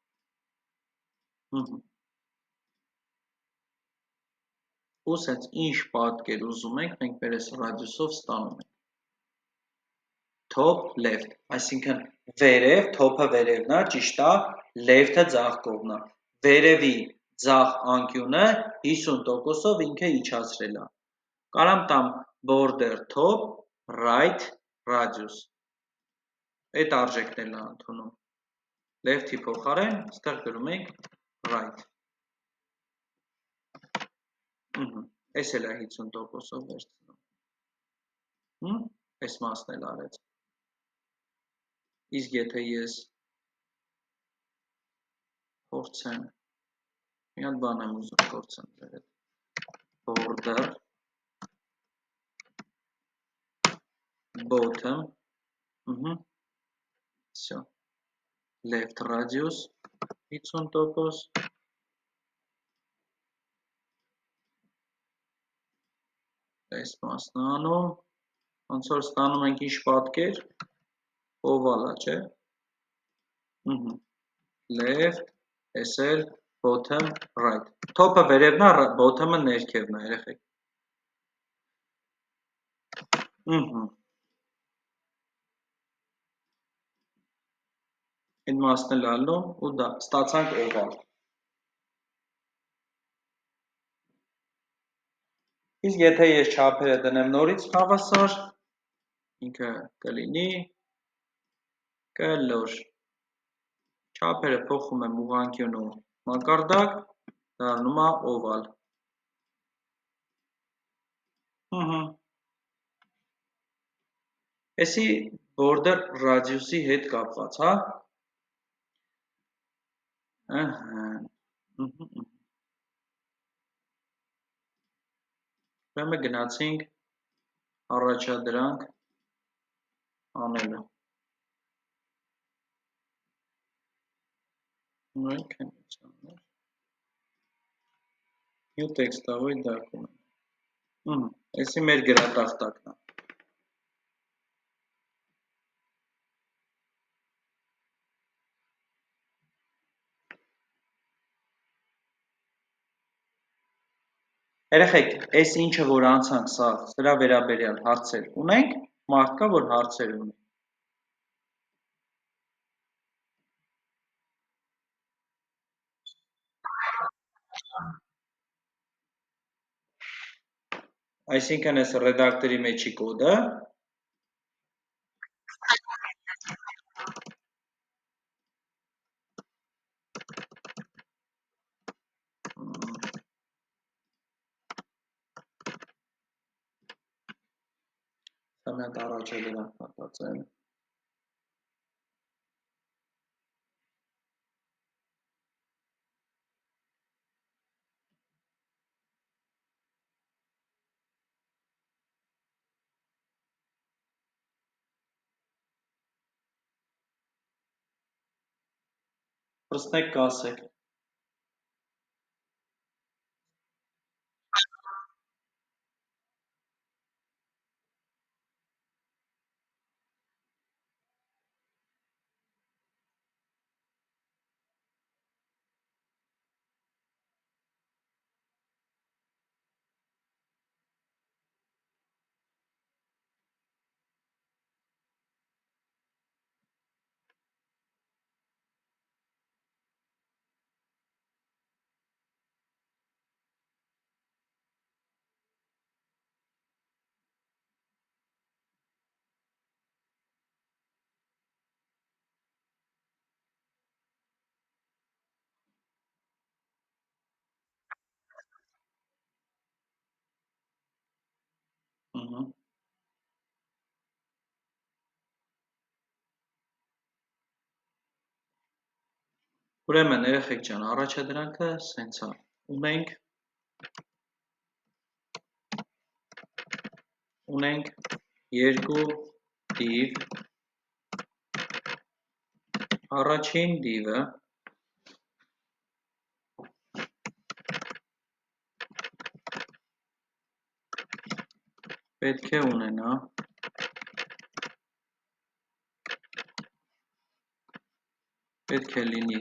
Ու sense ինչ պատկեր ուզում ենք, մենք մեր այս radius-ով ստանում ենք։ Top left, այսինքն վերև, top-ը վերևն է, ճիշտ է, left-ը ձախ կողմն է։ Վերևի ձախ անկյունը 50%-ով ինքը իջացրել է։ Կարամ տամ border top right radius։ Այդ արժեքներն է ընդունում։ Left-ի փոխարեն ստեղ գրում ենք right։ Այս էլ է 50%-ով վերցնում։ Այս մասն էլ արեց։ Իսկ եթե ես փորձեմ, մի հատ բան եմ ուզում փորձեմ դեր հետ, border bottom, всё, left radius 50%, այս մասն անում, ոնց որ ստանում ենք ինչ պատկեր, օվալ է, չէ, left, այս էլ bottom right, top-ը վերևն է, bottom-ը ներքևն է, երեխեք։ Այդ մասն էլ ալնում ու դա ստացանք օվալ։ Իսկ եթե ես չափերը դնեմ նորից հավասար, ինքը կլինի կլոր։ Չափերը փոխում եմ ուղղանկյուն ու մակարդակ, դառնում է օվալ։ Էսի border radius-ի հետ կապված, հա։ Ուրեմն գնացինք առաջադրանք անելու։ New տեքստовой դոկումենտ։ Էսի մեր գրատախտակն է։ Երեխեք, այս ինչը որ անցանք սա, սրա վերաբերյալ հարցեր ունենք, մարդ կա, որ հարցեր ունի։ Այսինքն այս ռեդակտորի մեջի կոդը, սա մի հատ առաջադրանք պատածեմ։ Պրսնեք կասեք։ Ուրեմն երեխեք ջան, առաջադրանքը սենց է, ունենք երկու դիվ, առաջին դիվը պետք է ունենա պետք է լինի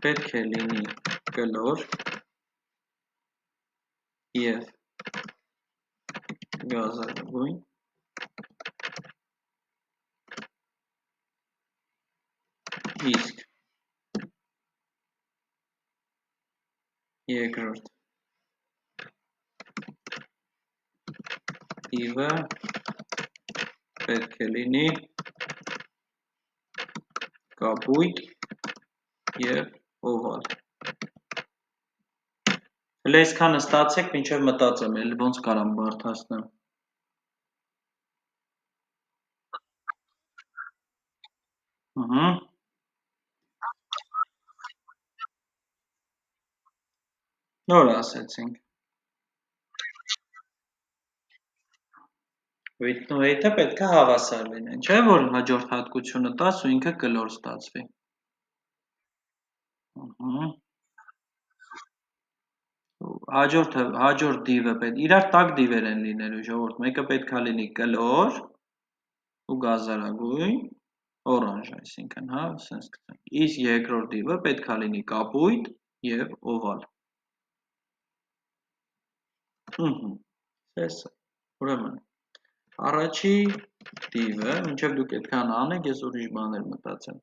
պետք է լինի կլոր և գազագույն իսկ երկրորդ դիվը պետք է լինի կապույտ և օվալ։ Հələ այսքանը ստացեք, մինչև մտածեմ, էլ ոնց կարամ բարդացնեմ։ Նոր ասեցինք։ Վիթն ու հեյթը պետք է հավասար լինեն, չէ՞ որ հաջորդ հատկությունը տաս ու ինքը կլոր ստացվի։ Հաջորդ դիվը իրար տակ դիվեր են լինելու ժողովուրդ, մեկը պետք է լինի կլոր ու գազարագույն, օրանժ այսինքն, հա, սենց գցենք, իսկ երկրորդ դիվը պետք է լինի կապույտ և օվալ։ Սես է, ուրեմն, առաջի դիվը, մինչև դուք այդքան անեք, ես ուրիշ բաներ մտածեմ։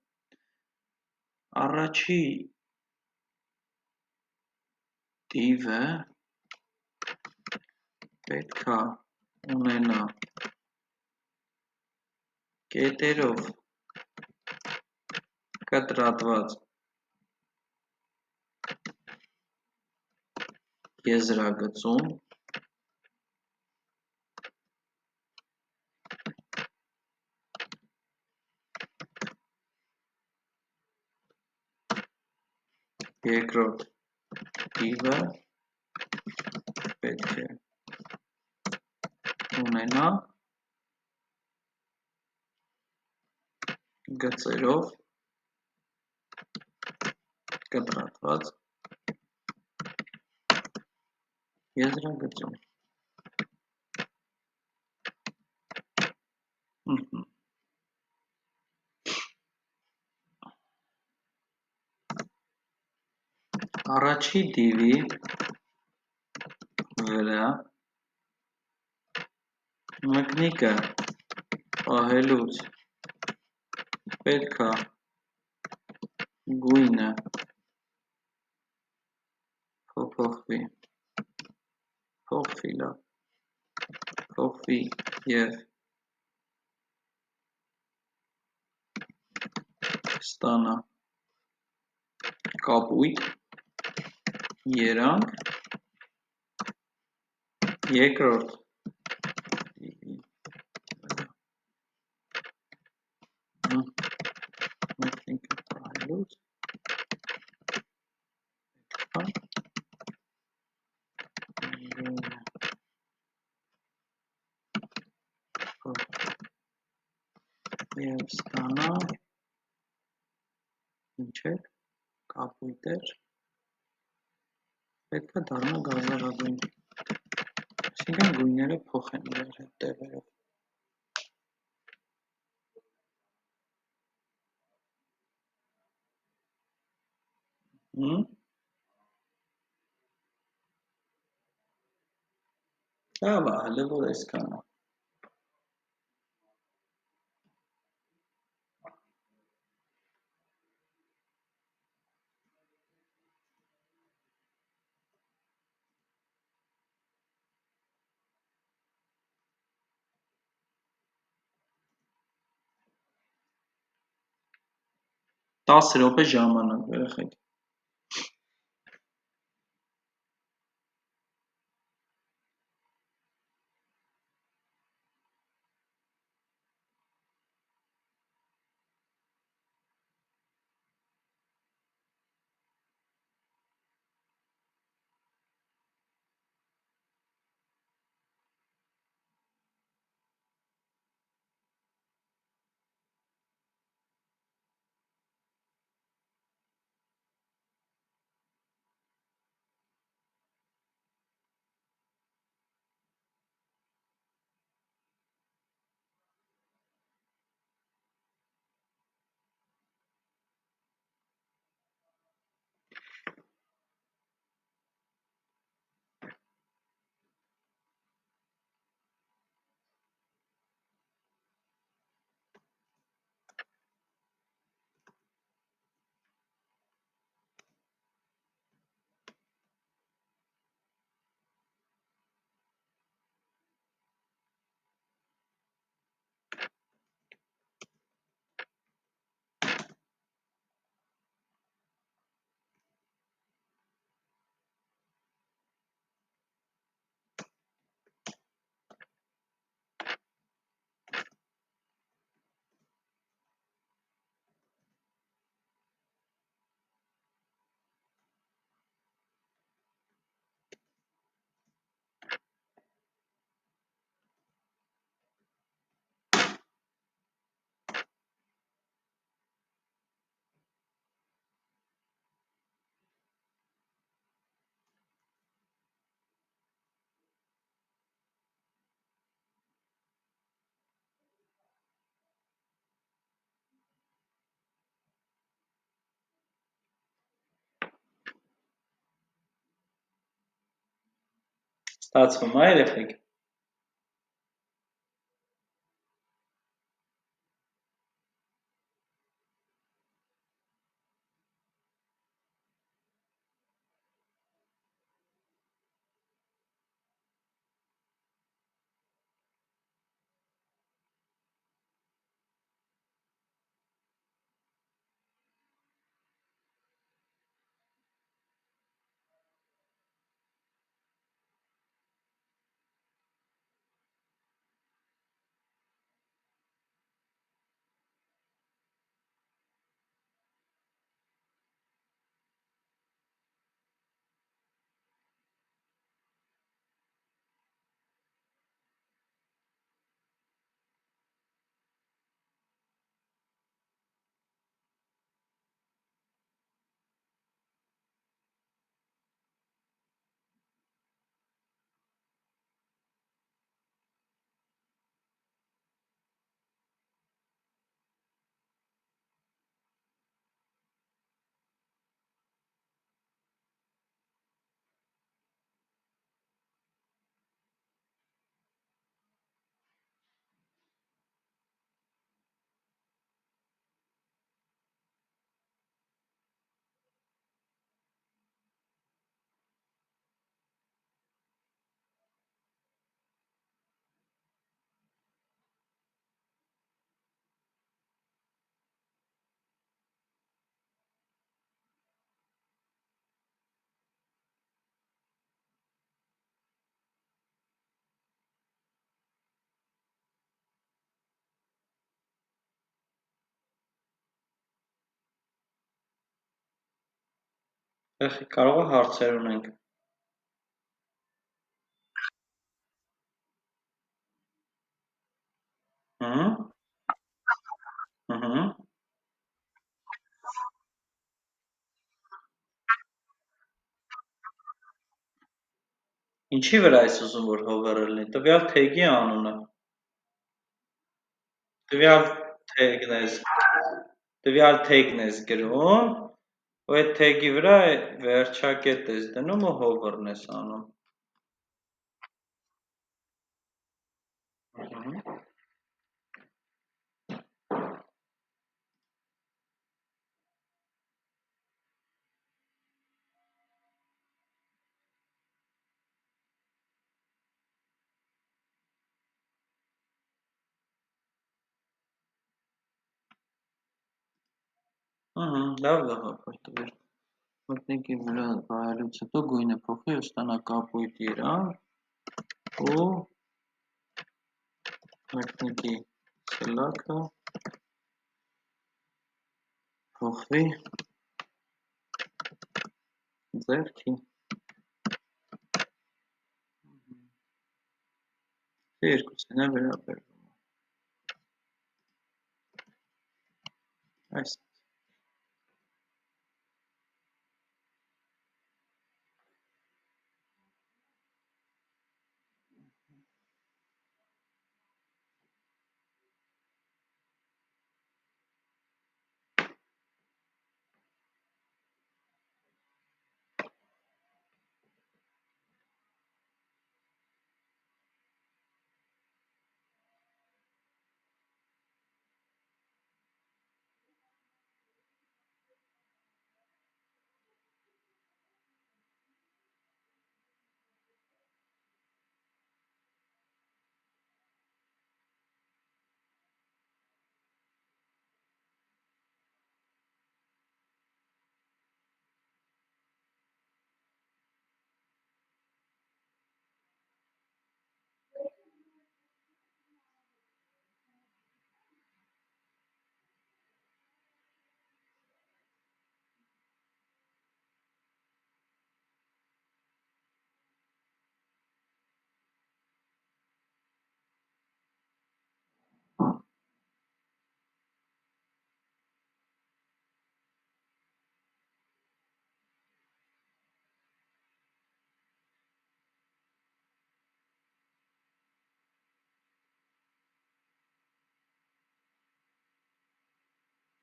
Առաջի դիվը պետք է ունենա կետերով կտրատված եզրագծում, երկրորդ դիվը պետք է ունենա գծերով կտրատված եզրագծում։ Առաջի դիվի վրա մկնիկը պահելուց պետք է գույնը փոխվի և ստանա կապույտ երանգ, երկրորդ դիվի վրա մկնիկը պահելուց և ստանա ինչեր կապույտեր, պետք է դառնա գազարագույն, այսինքն գույները փոխեն իրար հետ տեղերով։ Լավ է, հələ որ այսքան է։ Տասը րոպե ժամանակ, երեխեք։ Ստացվում է երեխեք։ Երեխեք կարող է հարցեր ունենք։ Ինչի վրա ես ուզում, որ hover-ը լինի, տվյալ tag-ի անունը, տվյալ tag-ն ես գրում, ու այդ tag-ի վրա վերջակետ ես դնում ու hover-ն ես անում։ Լավ, ապրտվիր։ Մտնիկի վրա վայելուց հետո գույնը փոխի, ստանա կապույտ երանգ ու մտնիկի սլաքը փոխվի ձեռքի։ Երկուսին է վերաբերվում։ Այս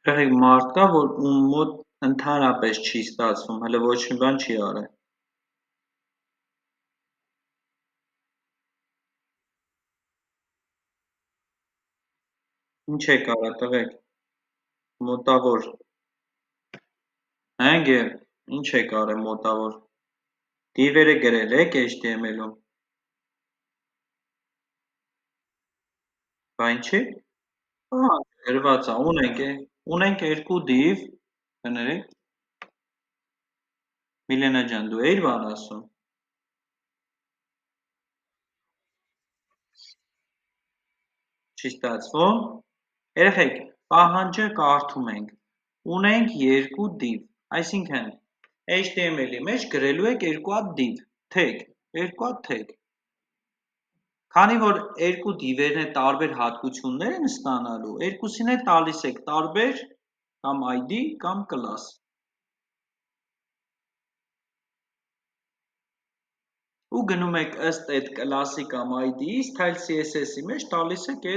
երեխեք մարդ կա, որ ում մոտ ընդհանրապես չի ստացվում, հələ ոչ մի բան չի արել։ Ինչ եք արա տղեկ, մոտավոր, հանգեր, ինչ եք արել մոտավոր, դիվերը գրել եք HTML-ում, բա ինչի՞, գրված է, ունենք երկու դիվ, կներեք, Միլենա ջան, դու էիր բան ասում, չի ստացվում, երեխեք, պահանջը կարդում ենք, ունենք երկու դիվ, այսինքն HTML-ի մեջ գրելու եք երկու հատ դիվ, թեգ, երկու հատ թեգ, քանի որ երկու դիվերն է տարբեր հատկություններ են ստանալու, երկուսին է տալիս եք տարբեր կամ ID կամ class, ու գնում եք ըստ այդ class-ի կամ ID-ի style CSS-ի մեջ տալիս եք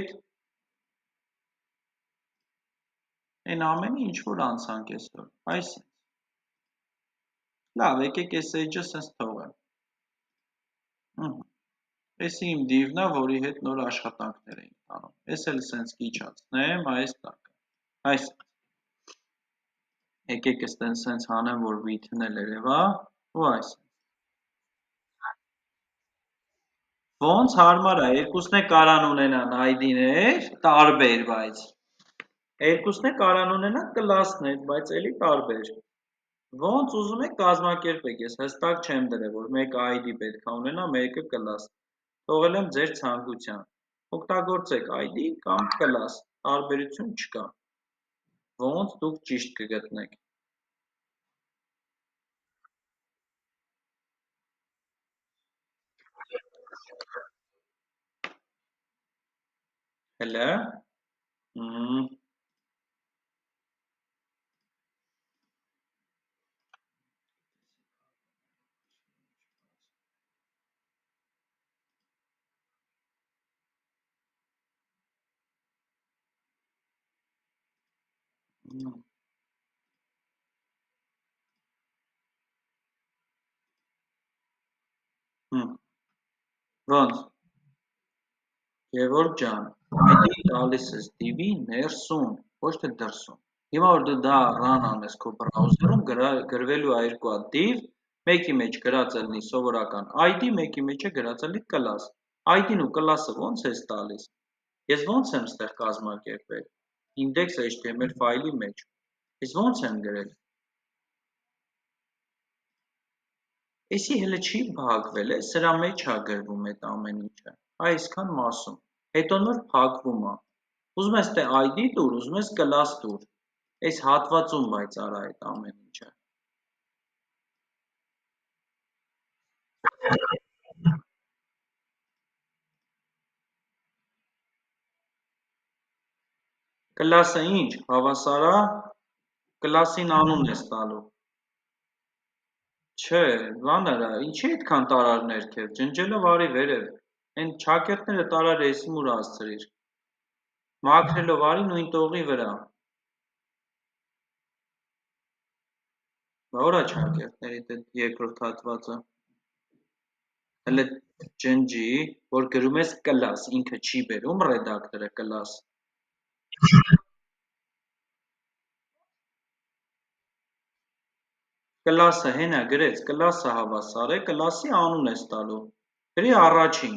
այն ամենը, ինչ որ անցանք այսօր, այսինքն, լավ, եկեք այս edge-ը սենց թողեմ, Էսի իմ դիվն է, որի հետ նոր աշխատանքներ էինք անում, ես էլ սենց կիչացնեմ, այս տակը, այս, եկեք սենց հանեմ, որ width-ն էլ երևա, ու այս, ոնց հարմար է, երկուսն է կարան ունենան ID-ներ, տարբեր, բայց, երկուսն է կարան ունենան class-ներ, բայց էլի տարբեր, ոնց ուզում եք կազմակերպեք, ես հստակ չեմ դրել, որ մեկը ID պետք է ունենա, մեկը class, թողել եմ ձեր ցանկության, օգտագործեք ID կամ class, տարբերություն չկա, ոնց դուք ճիշտ կգտնեք, հելը, ոնց, Գևորգ ջան, ID տալիս ես div-ի ներսում, ոչ թե դրսում, հիմա որ դու դա run անես քո բրաուզերում, գրվելու է երկու հատ div, մեկի մեջ գրած է լինի սովորական ID, մեկի մեջ է գրած է լինի class, ID-ն ու class-ը ոնց ես տալիս, ես ոնց եմ ստեղ կազմակերպել, index.html ֆայլի մեջ, ես ոնց եմ գրել, Էսի հələ չի փակվել, սրա մեջ է գրվում այդ ամեն ինչը, այսքան մասում, հետո նոր փակվում է, ուզում ես թե ID տուր, ուզում ես class տուր, այս հատվածում բայց արա այդ ամեն ինչը, class-ը ինչ, հավասար է, class-ին անուն ես տալու, չէ, բանարա, ինչի այդքան տարար ներքև, ջնջելով արի վերև, այն չակերտները տարար էսի մուր հասցրիր, մաքրելով արի նույն տողի վրա, բա որա չակերտների երկրորդ հատվածը, հələ ջնջի, որ գրում ես class, ինքը չի բերում redactor-ը class, class-ը հենա գրեց, class-ը հավասար է, class-ի անուն ես տալու, գրի առաջին,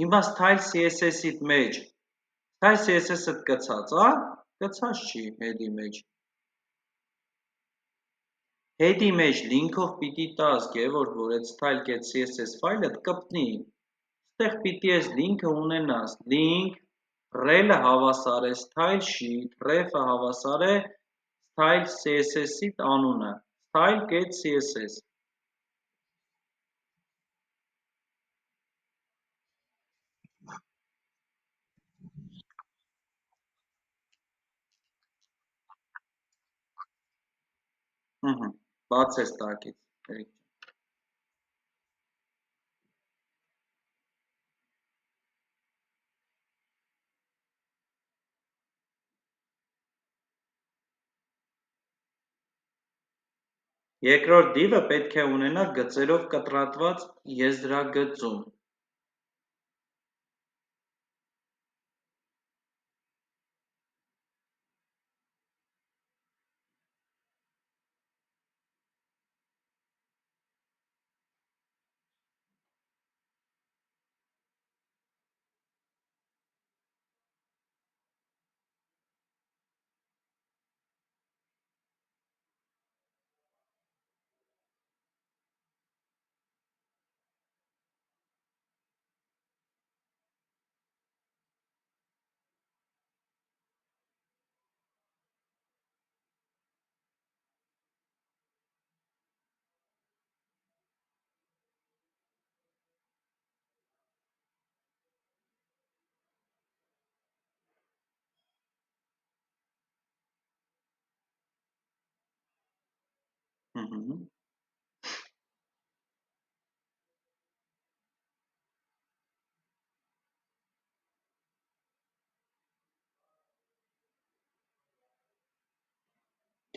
հիմա style CSS-իդ մեջ, style CSS-ըդ կցած, կցած չի head-ի մեջ, head-ի մեջ link-ով պիտի տաս, Գևորգ, որ այդ style.css ֆայլըդ կպտնի, ստեղ պիտի ես link-ը ունենաս, link, rel-ը հավասար է style sheet, ref-ը հավասար է style CSS-իդ անունը, style.css, բացես տակից, երկրորդ դիվը պետք է ունենա գծերով կտրատված եզրագծում,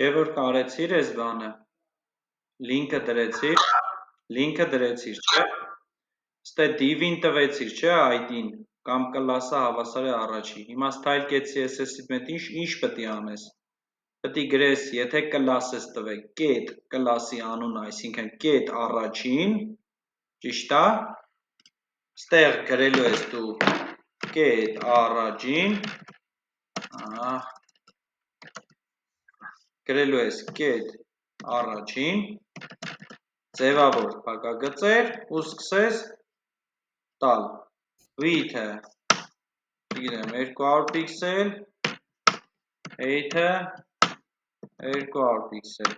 Դե որ կարեցիր ես բանը, լինքը դրեցիր, չէ, ստե div-ին տվեցիր, չէ, ID-ն, կամ կլասը հավասար է առաջի, հիմա style.get CSS-ի մեջ ինչ պետք է անես, պետք է գրես, եթե կլաս ես տվել, get կլասի անունը, այսինքն get առաջին, ճիշտ է, ստեղ գրելու ես դու get առաջին, գրելու ես get առաջին, ձևավոր փակագծեր ու սկսես տալ width-ը, չգիտեմ 200 պիքսել, height-ը 200 պիքսել,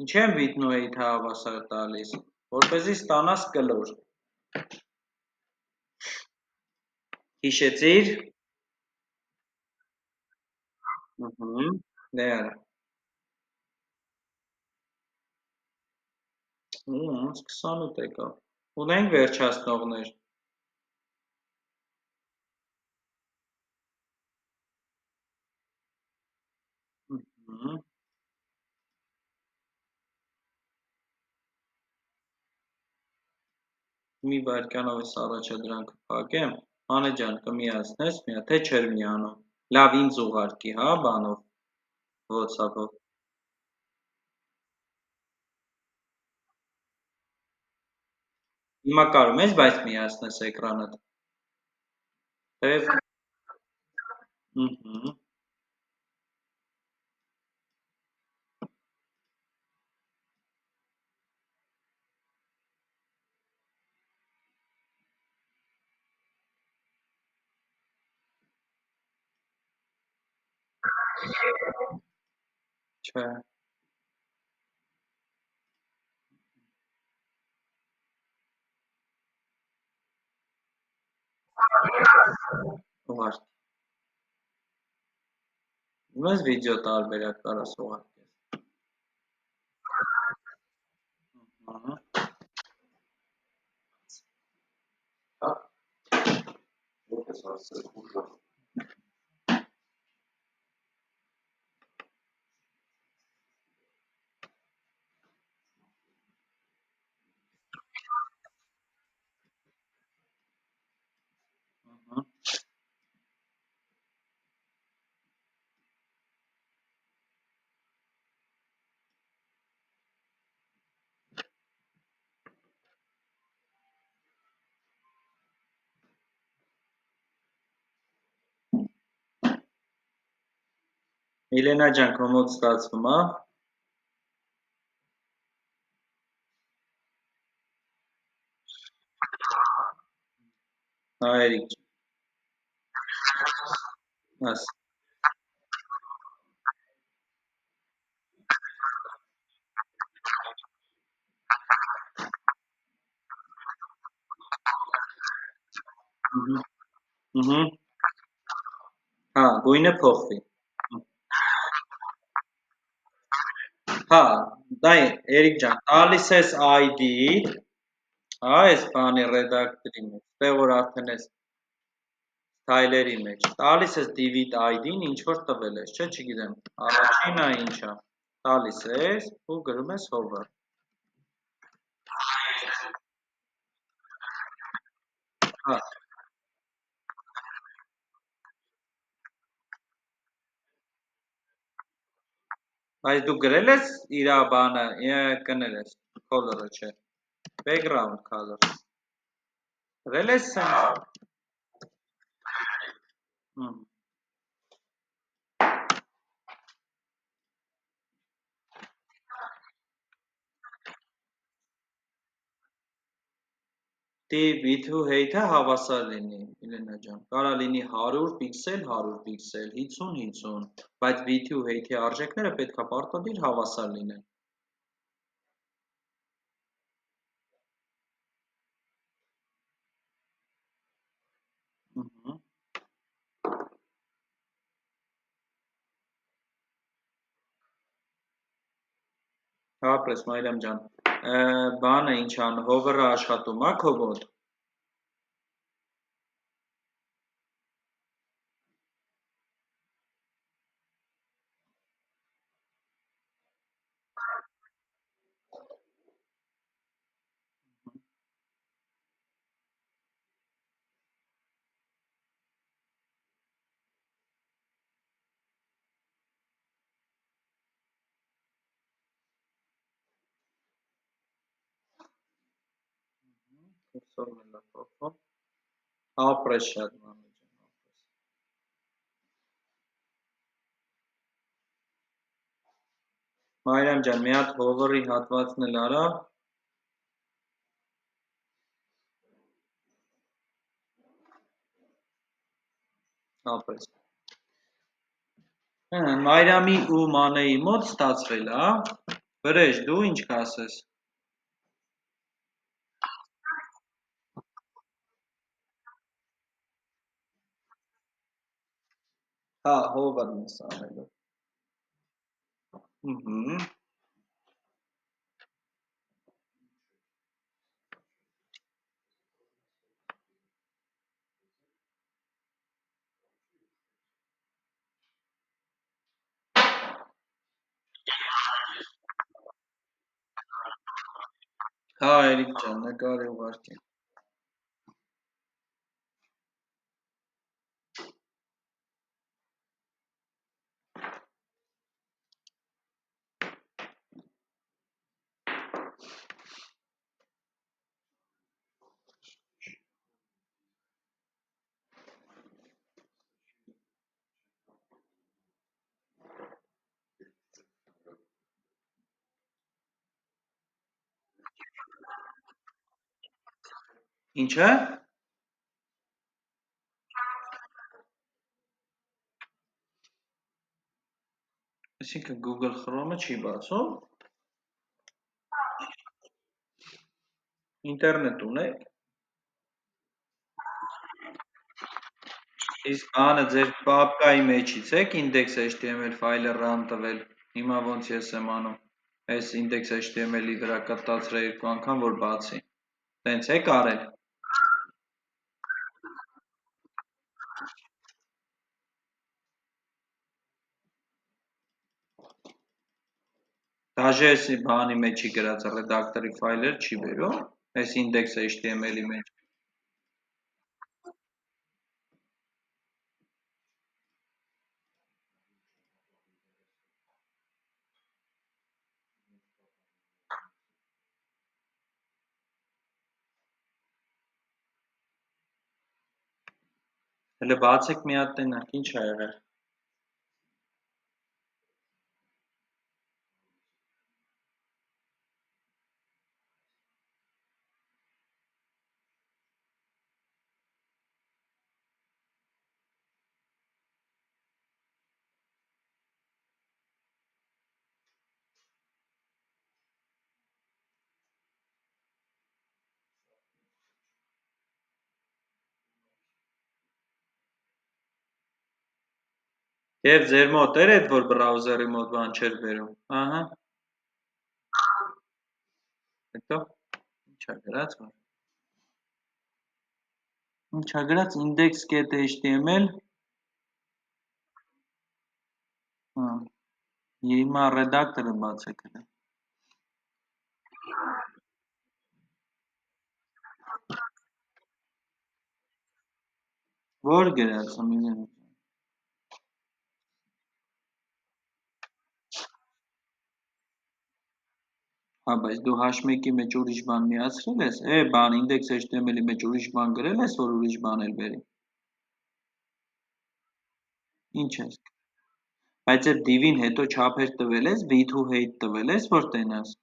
ինչ եմ width-ն ու height-ը հավասար տալիս, որպեսզի ստանաս կլոր, հիշեցիր, դե արա, ոնց 28 եկավ, ունենք վերջացնողներ, մի վայրկյանով ես առաջադրանքը փակեմ, Հանե ջան կմիացնես միա, թե չէր միանում, լավ ինձ ուղարկի, հա, բանով, WhatsApp-ով, հիմա կարում ես, բայց միացնես էկրանդ, թե, չէ, ուղարկ, իմես վիդեո տարբերակ կարաս ուղարկես, Միլենա ջան, քո մոտ ստացվում, հա, Հայերիկ, աս, հա, գույնը փոխվի, հա, դա Երիկ ջան, տալիս ես ID-դ, հա, այս բանի ռեդակտորի մեջ, տեղ որ արդեն ես թայլերի մեջ, տալիս ես div-դ ID-ն, ինչ որ տվել ես, չէ, չգիտեմ, առաջինը ինչա, տալիս ես ու գրում ես hover, հա, բայց դու գրել ես իրա բանը, կնել ես, color-ը չէ, background color, գրել ես սենց, Width-ու height-ը հավասար լինի, Միլենա ջան, կարա լինի 100 պիքսել, 100 պիքսել, 50, 50, բայց width-ի ու height-ի արժեքները պետք է պարտադիր հավասար լինեն, Ապրես Մարիամ ջան, բանը ինչ ան, հովերը աշխատում ա քո մոտ։ Կուրսորն էլ ա փոխվում։ Ապրես շատ Մարիամ ջան, ապրես։ Մարիամ ջան, մի հատ հովերի հատվածն էլ արա։ Ապրես։ Մարիամի ու Մանեի մոտ ստացվել ա։ Վրեժ, դու ինչ կասես։ Հա, հովերն ես անելու։ Հա, Էրիկ ջան, նկարի ուղարկի։ Ինչը։ Այսինքն Google Chrome-ը չի բացում։ Ինտերնետ ունեք։ Իսկ բանը ձեր պապկայի մեջից եք index.html ֆայլը run տվել։ Հիմա ոնց ես եմ անում։ Այս index.html-ի վրա կտացրել 2 անգամ, որ բացի։ Տենց եք արել։ Դաժե այս բանի մեջի գրած ռեդակտորի ֆայլեր չի բերում։ Այս index.html-ի մեջ։ Հələ բացեք մի հատ տենակ, ինչ ա եղել։ Եվ ձեր մոտ էր այդ, որ բրաուզերի մոտ բան չէր բերում։ Ահա։ Հետո ինչա գրած որ։ Ինչա գրած index.html։ Հա։ Հիմա ռեդակտորը բացեք հələ։ Որ գրած ամենը։ Հա, բայց դու H1-ի մեջ ուրիշ բան միացրել ես, բան index.html-ի մեջ ուրիշ բան գրել ես, որ ուրիշ բան էլ բերի։ Ինչ ես։ Բայց այդ div-ին հետո չափեր տվել ես, width ու height տվել ես, որ տենաս։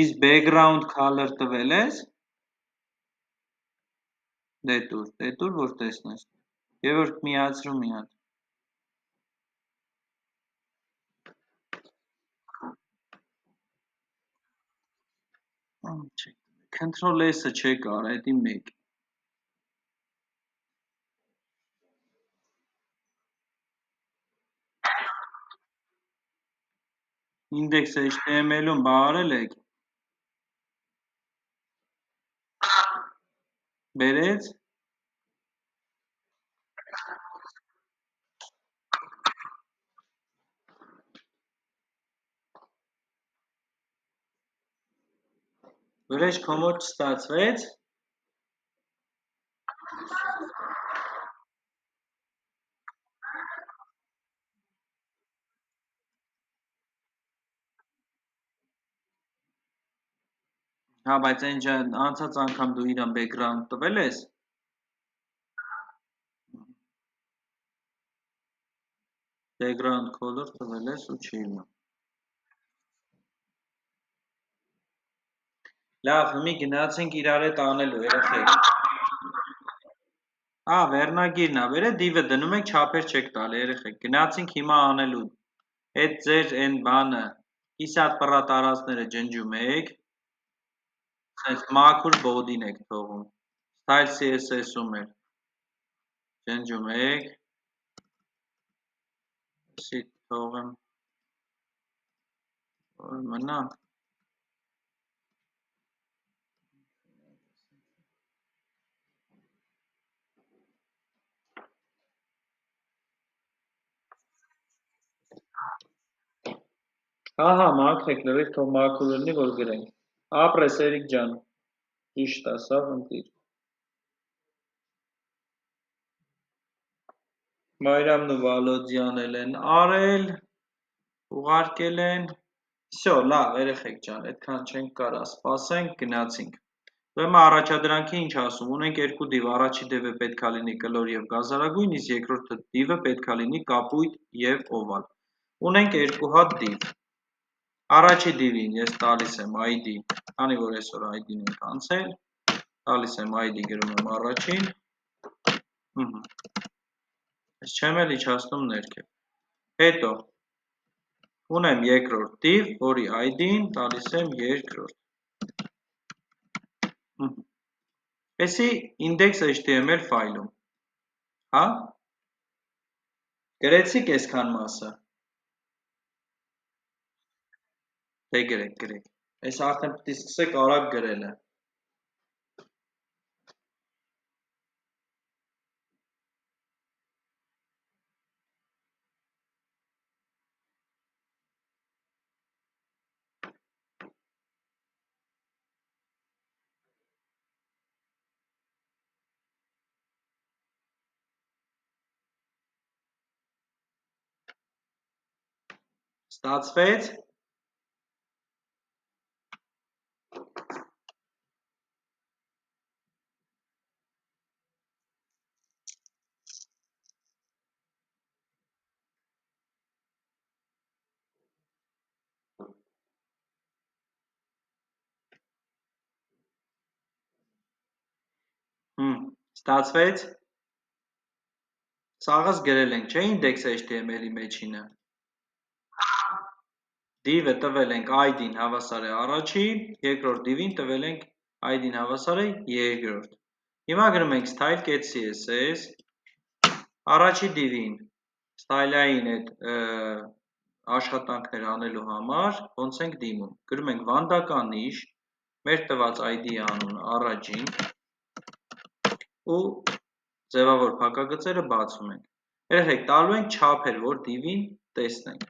Իսկ background color տվել ես։ Դե տուր, որ տեսնես։ Եվ որ միացրու մի հատ։ Control S-ը չեք արա, էդի մեկ։ Index HTML-ում բարել եք։ Բերեց։ Վրեժ քոմոջ չստացվեց։ Հա, բայց այն անցած անգամ դու իրան background տվել ես։ Background color տվել ես ու չի իմը։ Լավ, հիմի գնացինք իրար հետ անելու, երեխեք։ Հա, վերնագիրն ա, վերե դիվը դնում եք, չափեր չեք տալի, երեխեք։ Գնացինք հիմա անելու։ Այդ ձեր այն բանը, կիսատ պռա տարածները ջնջում եք, sense մաքուր բոդին եք թողում, style CSS-ում էլ ջնջում եք, սի թողեմ, որ մնա, հա, մաքրեք, լրիվ թող մաքուր լինի, որ գրենք, ապրես Էրիկ ջան, ճիշտ ասավ, ընտիր, Մայրամն ու Վալոդյանն էլ են արել, ուղարկել են, Всё, լավ, երեխեք ջան, այդքան չենք կարա սպասենք, գնացինք։ Ուրեմն առաջադրանքի ինչ ասում, ունենք երկու դիվ, առաջի դիվը պետքա լինի կլոր եւ գազարագույն, իսկ երկրորդ դիվը պետքա լինի կապույտ եւ օվալ։ Ունենք երկու հատ դիվ։ Առաջի դիվին ես տալիս եմ ID, քանի որ այսօր ID-ն ենք անցել, տալիս եմ ID, գրում եմ առաջին, ես չեմ էլ իջացնում ներքև։ Հետո ունեմ երկրորդ դիվ, որի ID-ն տալիս եմ երկրորդ։ Էսի index.html ֆայլում, հա, գրեցիք այսքան մասը, դե գրեք, այս արդեն պտի սկսեք արագ գրելը, ստացվեց, ստացվեց, սաղս գրել ենք, չէ index.html-ի մեջինը, դիվը տվել ենք ID-ն հավասար է առաջին, երկրորդ դիվին տվել ենք ID-ն հավասար է երկրորդ, հիմա գրում ենք style.css, առաջի դիվին style-ային այդ աշխատանքներ անելու համար, ոնց ենք դիմում, գրում ենք վանդականիշ, մեր տված ID-ի անունը առաջին, ու ձևավոր փակագծերը բացում ենք, երեխեք տալու ենք չափեր, որ դիվին տեսնենք,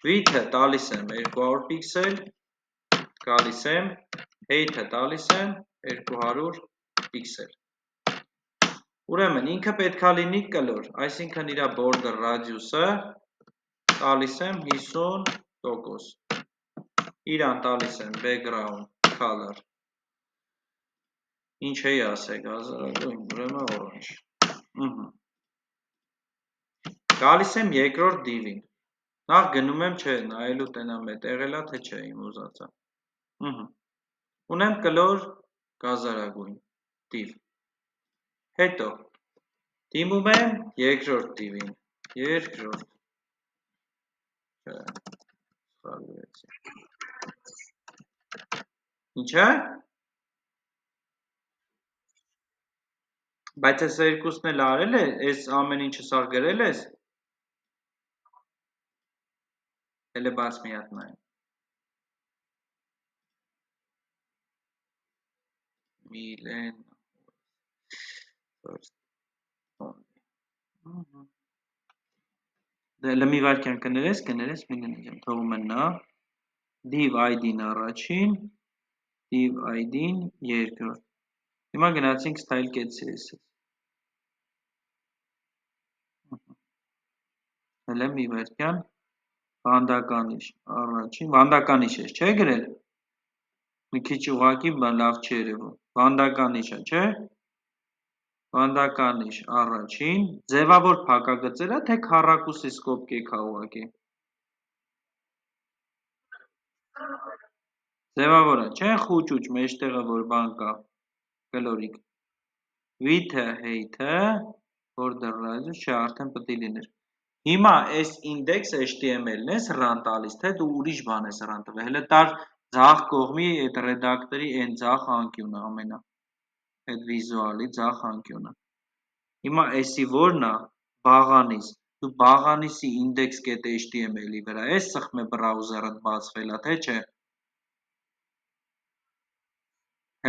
width-ը տալիս եմ 200 պիքսել, գալիս եմ, height-ը տալիս եմ 200 պիքսել, ուրեմն ինքը պետքա լինի կլոր, այսինքն իրա border radius-ը տալիս եմ 50%, իրան տալիս եմ background color, ինչ էի ասել, գազարագույն, ուրեմն orange, գալիս եմ երկրորդ դիվին, նախ գնում եմ, չէ, նայելու տենամ էտեղ էլա, թե չէ իմ ուզածը, ունեմ կլոր գազարագույն դիվ, հետո դիմում եմ երկրորդ դիվին, երկրորդ, ինչը, բայց ես երկուսն էլ արել է, ես ամեն ինչը սար գրել ես, էլ է բաց մի հատ նայեմ, million first only դե լմի վարքյան կներես միլիոն թողում են նա div id-ն առաջին div id-ն երկրորդ հիմա գնացինք style.css հələ մի վարքյան վանդականիշ առաջին վանդականիշ ես չէ գրել մի քիչ ուղակի լավ չի երևում վանդականիշը չէ վանդականիշ առաջին ձևավոր փակագծերա թե քառակուսի սկոպ կեքա ուղակի ձևավորը չէ խուճուճ մեջտեղը որ բան կա գլորիկ width-ը height-ը border radius չէ արդեն պետք է լիներ հիմա այս index html-ն ես run տալիս թե դու ուրիշ բան ես run տվել հələ տար ձախ կողմի այդ ռեդակտորի այն ձախ անկյունը ամենա այդ վիզուալի ձախ անկյունը հիմա էսի որն է բաղանիս դու բաղանիսի index.html-ի վրա ես սխմե բրաուզերդ բացվել է թե չէ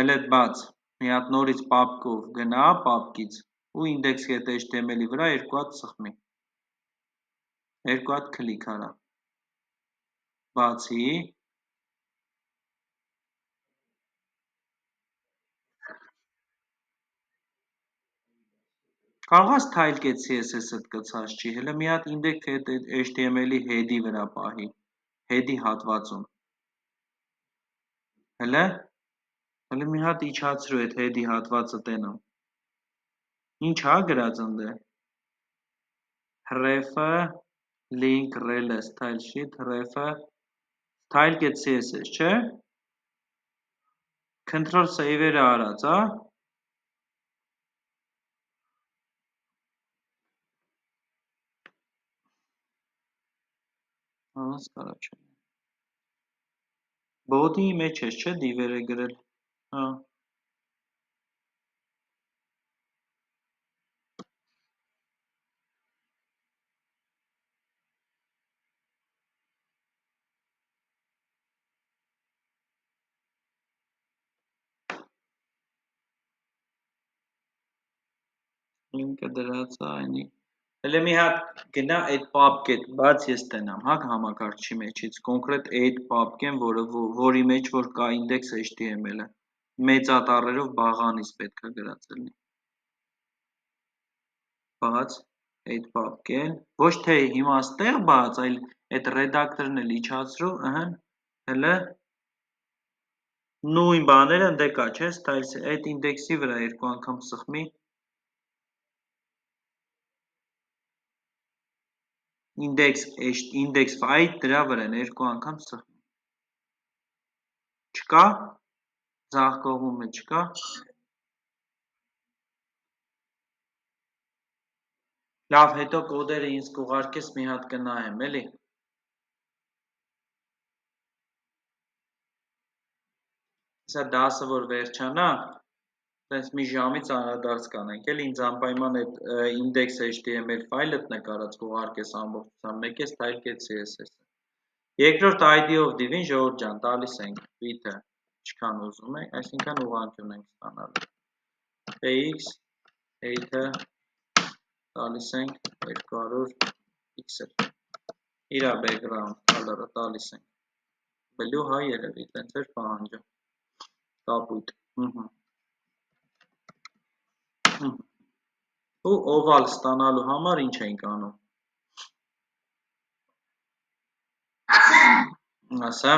հələ բաց մի հատ նորից պապկով գնա պապկից ու index.html-ի վրա երկու հատ սխմի երկու հատ քլիք արա բացի կարող ես style.css-ըդ կցած չի հələ մի հատ index.html-ի head-ի վրա պահի head-ի հատվածում հələ մի հատ իջացրու այդ head-ի հատվածը տենամ ինչ հա գրած ընդ է href-ը link rel-ը style sheet href-ը style.css չէ control save-երը արած հա Անց կարա չէ body-ի մեջ ես չէ div-երը գրել հա link-ը դրած է այնի հələ մի հատ գնա այդ պապկետ բաց ես տենամ հա համակարգչի մեջից կոնկրետ այդ պապկեն որի մեջ որ կա index.html-ը մեծ ատառերով բաղանիս պետք է գրած լինի բաց այդ պապկեն ոչ թե հիմա ստեղ բաց այլ այդ ռեդակտորն էլ իջացրու հələ նույն բաները ընդ կա չէ այդ ինդեքսի վրա երկու անգամ սխմի index file դրա վրա են երկու անգամ սխմի չկա ձախ կողմում չկա լավ հետո կոդերը ինձ կուղարկես մի հատ կնայեմ էլի սա դասը որ վերջանա տենց մի ժամից անդրադարձ կանենք էլ ինձ անպայման այդ index.html ֆայլըդ նկարած կուղարկես ամբողջությամբ մեկ է style.css երկրորդ id-ով div-ին ժողովուրդ ջան տալիս ենք width-ը ինչքան ուզում եք այսինքն ուղղանկյուն ենք ստանալու px height-ը տալիս ենք 200 pixel իրա background color-ը տալիս ենք blue հա երևի տենց էր պահանջը կապույտ ու oval ստանալու համար ինչ ենք անում ասա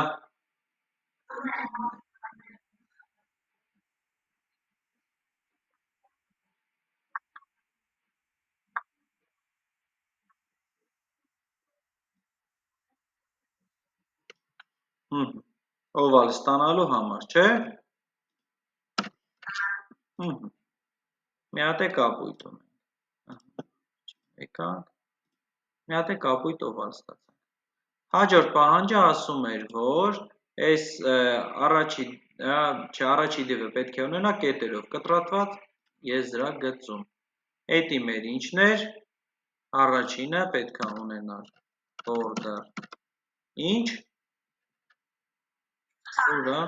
oval ստանալու համար չէ մի հատ է կապույտ ունենք եկանք մի հատ է կապույտ oval ստացանք հաջորդ պահանջը ասում էր որ այս առաջի դիվը պետք է ունենա կետերով կտրատված եզրակ գծում էդի մեր ինչն էր առաջինը պետք է ունենար border ինչ ուրա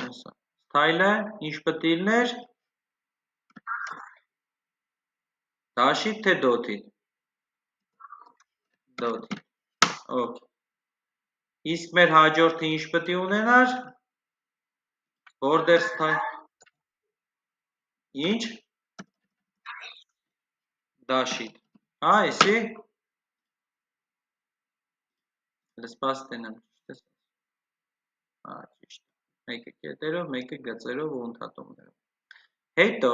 հեսա Style-ը ինչ պետք է լիներ, դաշիտ թե դոթի, դոթի, okay. Իսկ մեր հաջորդը ինչ պետք է ունենար, border style, ինչ, դաշիտ, այսի, լսպաստենեմ, ճիշտ, մեկը կետերով, մեկը գծերով ու ընդհատումներով, հետո,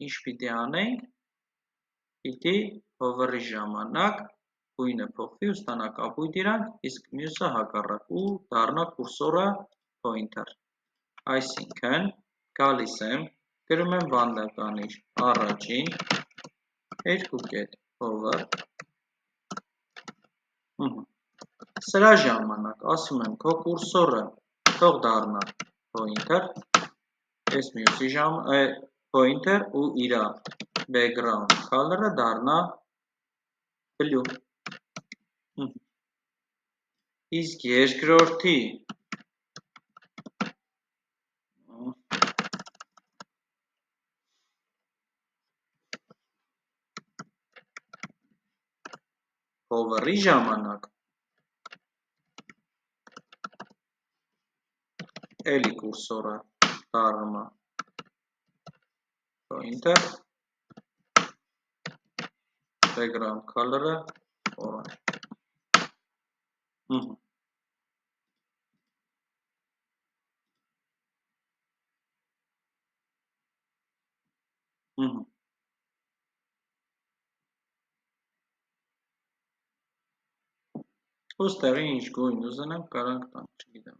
ինչ պիտի անենք, պիտի hover-ի ժամանակ գույնը փոխվի ու ստանա կապույտ իրանք, իսկ մյուսը հակառակ ու դառնա կուրսորը pointer, այսինքն, գալիս եմ, գրում եմ վանդականիր առաջին, երկու կետ, hover, սրա ժամանակ ասում եմ, քո կուրսորը թող դառնա pointer, այս մյուսի pointer ու իրա background color-ը դառնա blue, իսկ երկրորդի hover-ի ժամանակ էլի կուրսորը դառնում է pointer, background color-ը orange, ոստեղի ինչ գույն ուզենեմ, կարանք տանք, չգիտեմ,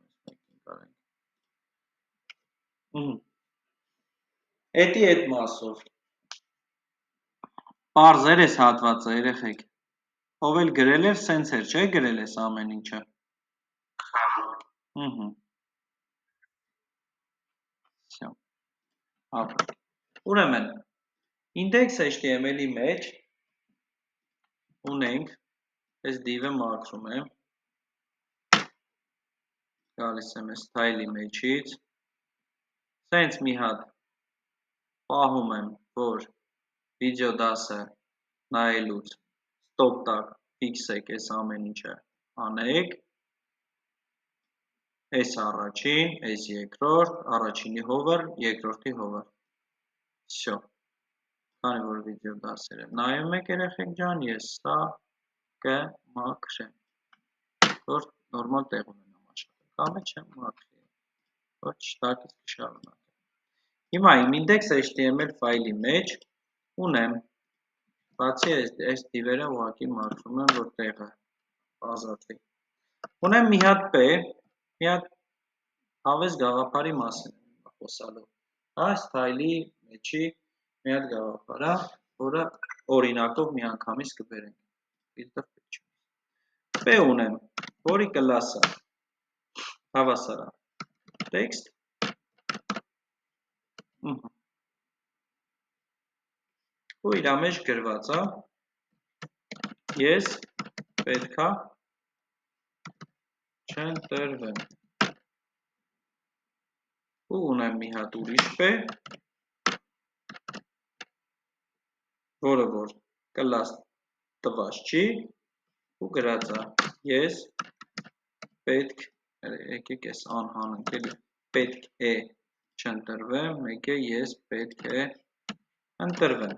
էտի էտ մասով, պարզեր ես հատվածը, երեխեք, ով էլ գրել էր, սենց էր, չէ գրել ես ամեն ինչը, ուրեմն, index.html-ի մեջ ունենք, ես div-ը մաքրում եմ, գալիս եմ ես style-ի մեջից, սենց մի հատ պահում եմ, որ վիդեո դասը նայելուց stop տակ, fix-եք ես ամեն ինչը անեք, ես առաջին, ես երկրորդ, առաջինի hover, երկրորդի hover, всё, քանի որ վիդեո դասերը նայում եք երեխեք ջան, ես սա կմաքրեմ, որ նորմալ տեղ ունենամ աշխատել, կամը չեմ մաքրի, որ չտակից կշարունակեմ, հիմա իմ index.html ֆայլի մեջ ունեմ, բացի այս div-երը ուղղակի մաքրում եմ, որ տեղը ազատվի, ունեմ մի հատ P, մի հատ հավես գաղափարի մասին եմ խոսալու, այս style-ի մեջի մի հատ գաղափար է, որը օրինակով մի անգամից կբերենք, P ունեմ, որի կլասը հավասարը text, ու իրա մեջ գրված է, ես պետքա չընտրվեմ, ու ունեմ մի հատ ուրիշ P, որը որ կլաս տված չի, ու գրած է, ես պետք, եկեք ես անհանենք էլի, պետք է չընտրվեմ, մեկ է ես պետք է ընտրվեմ,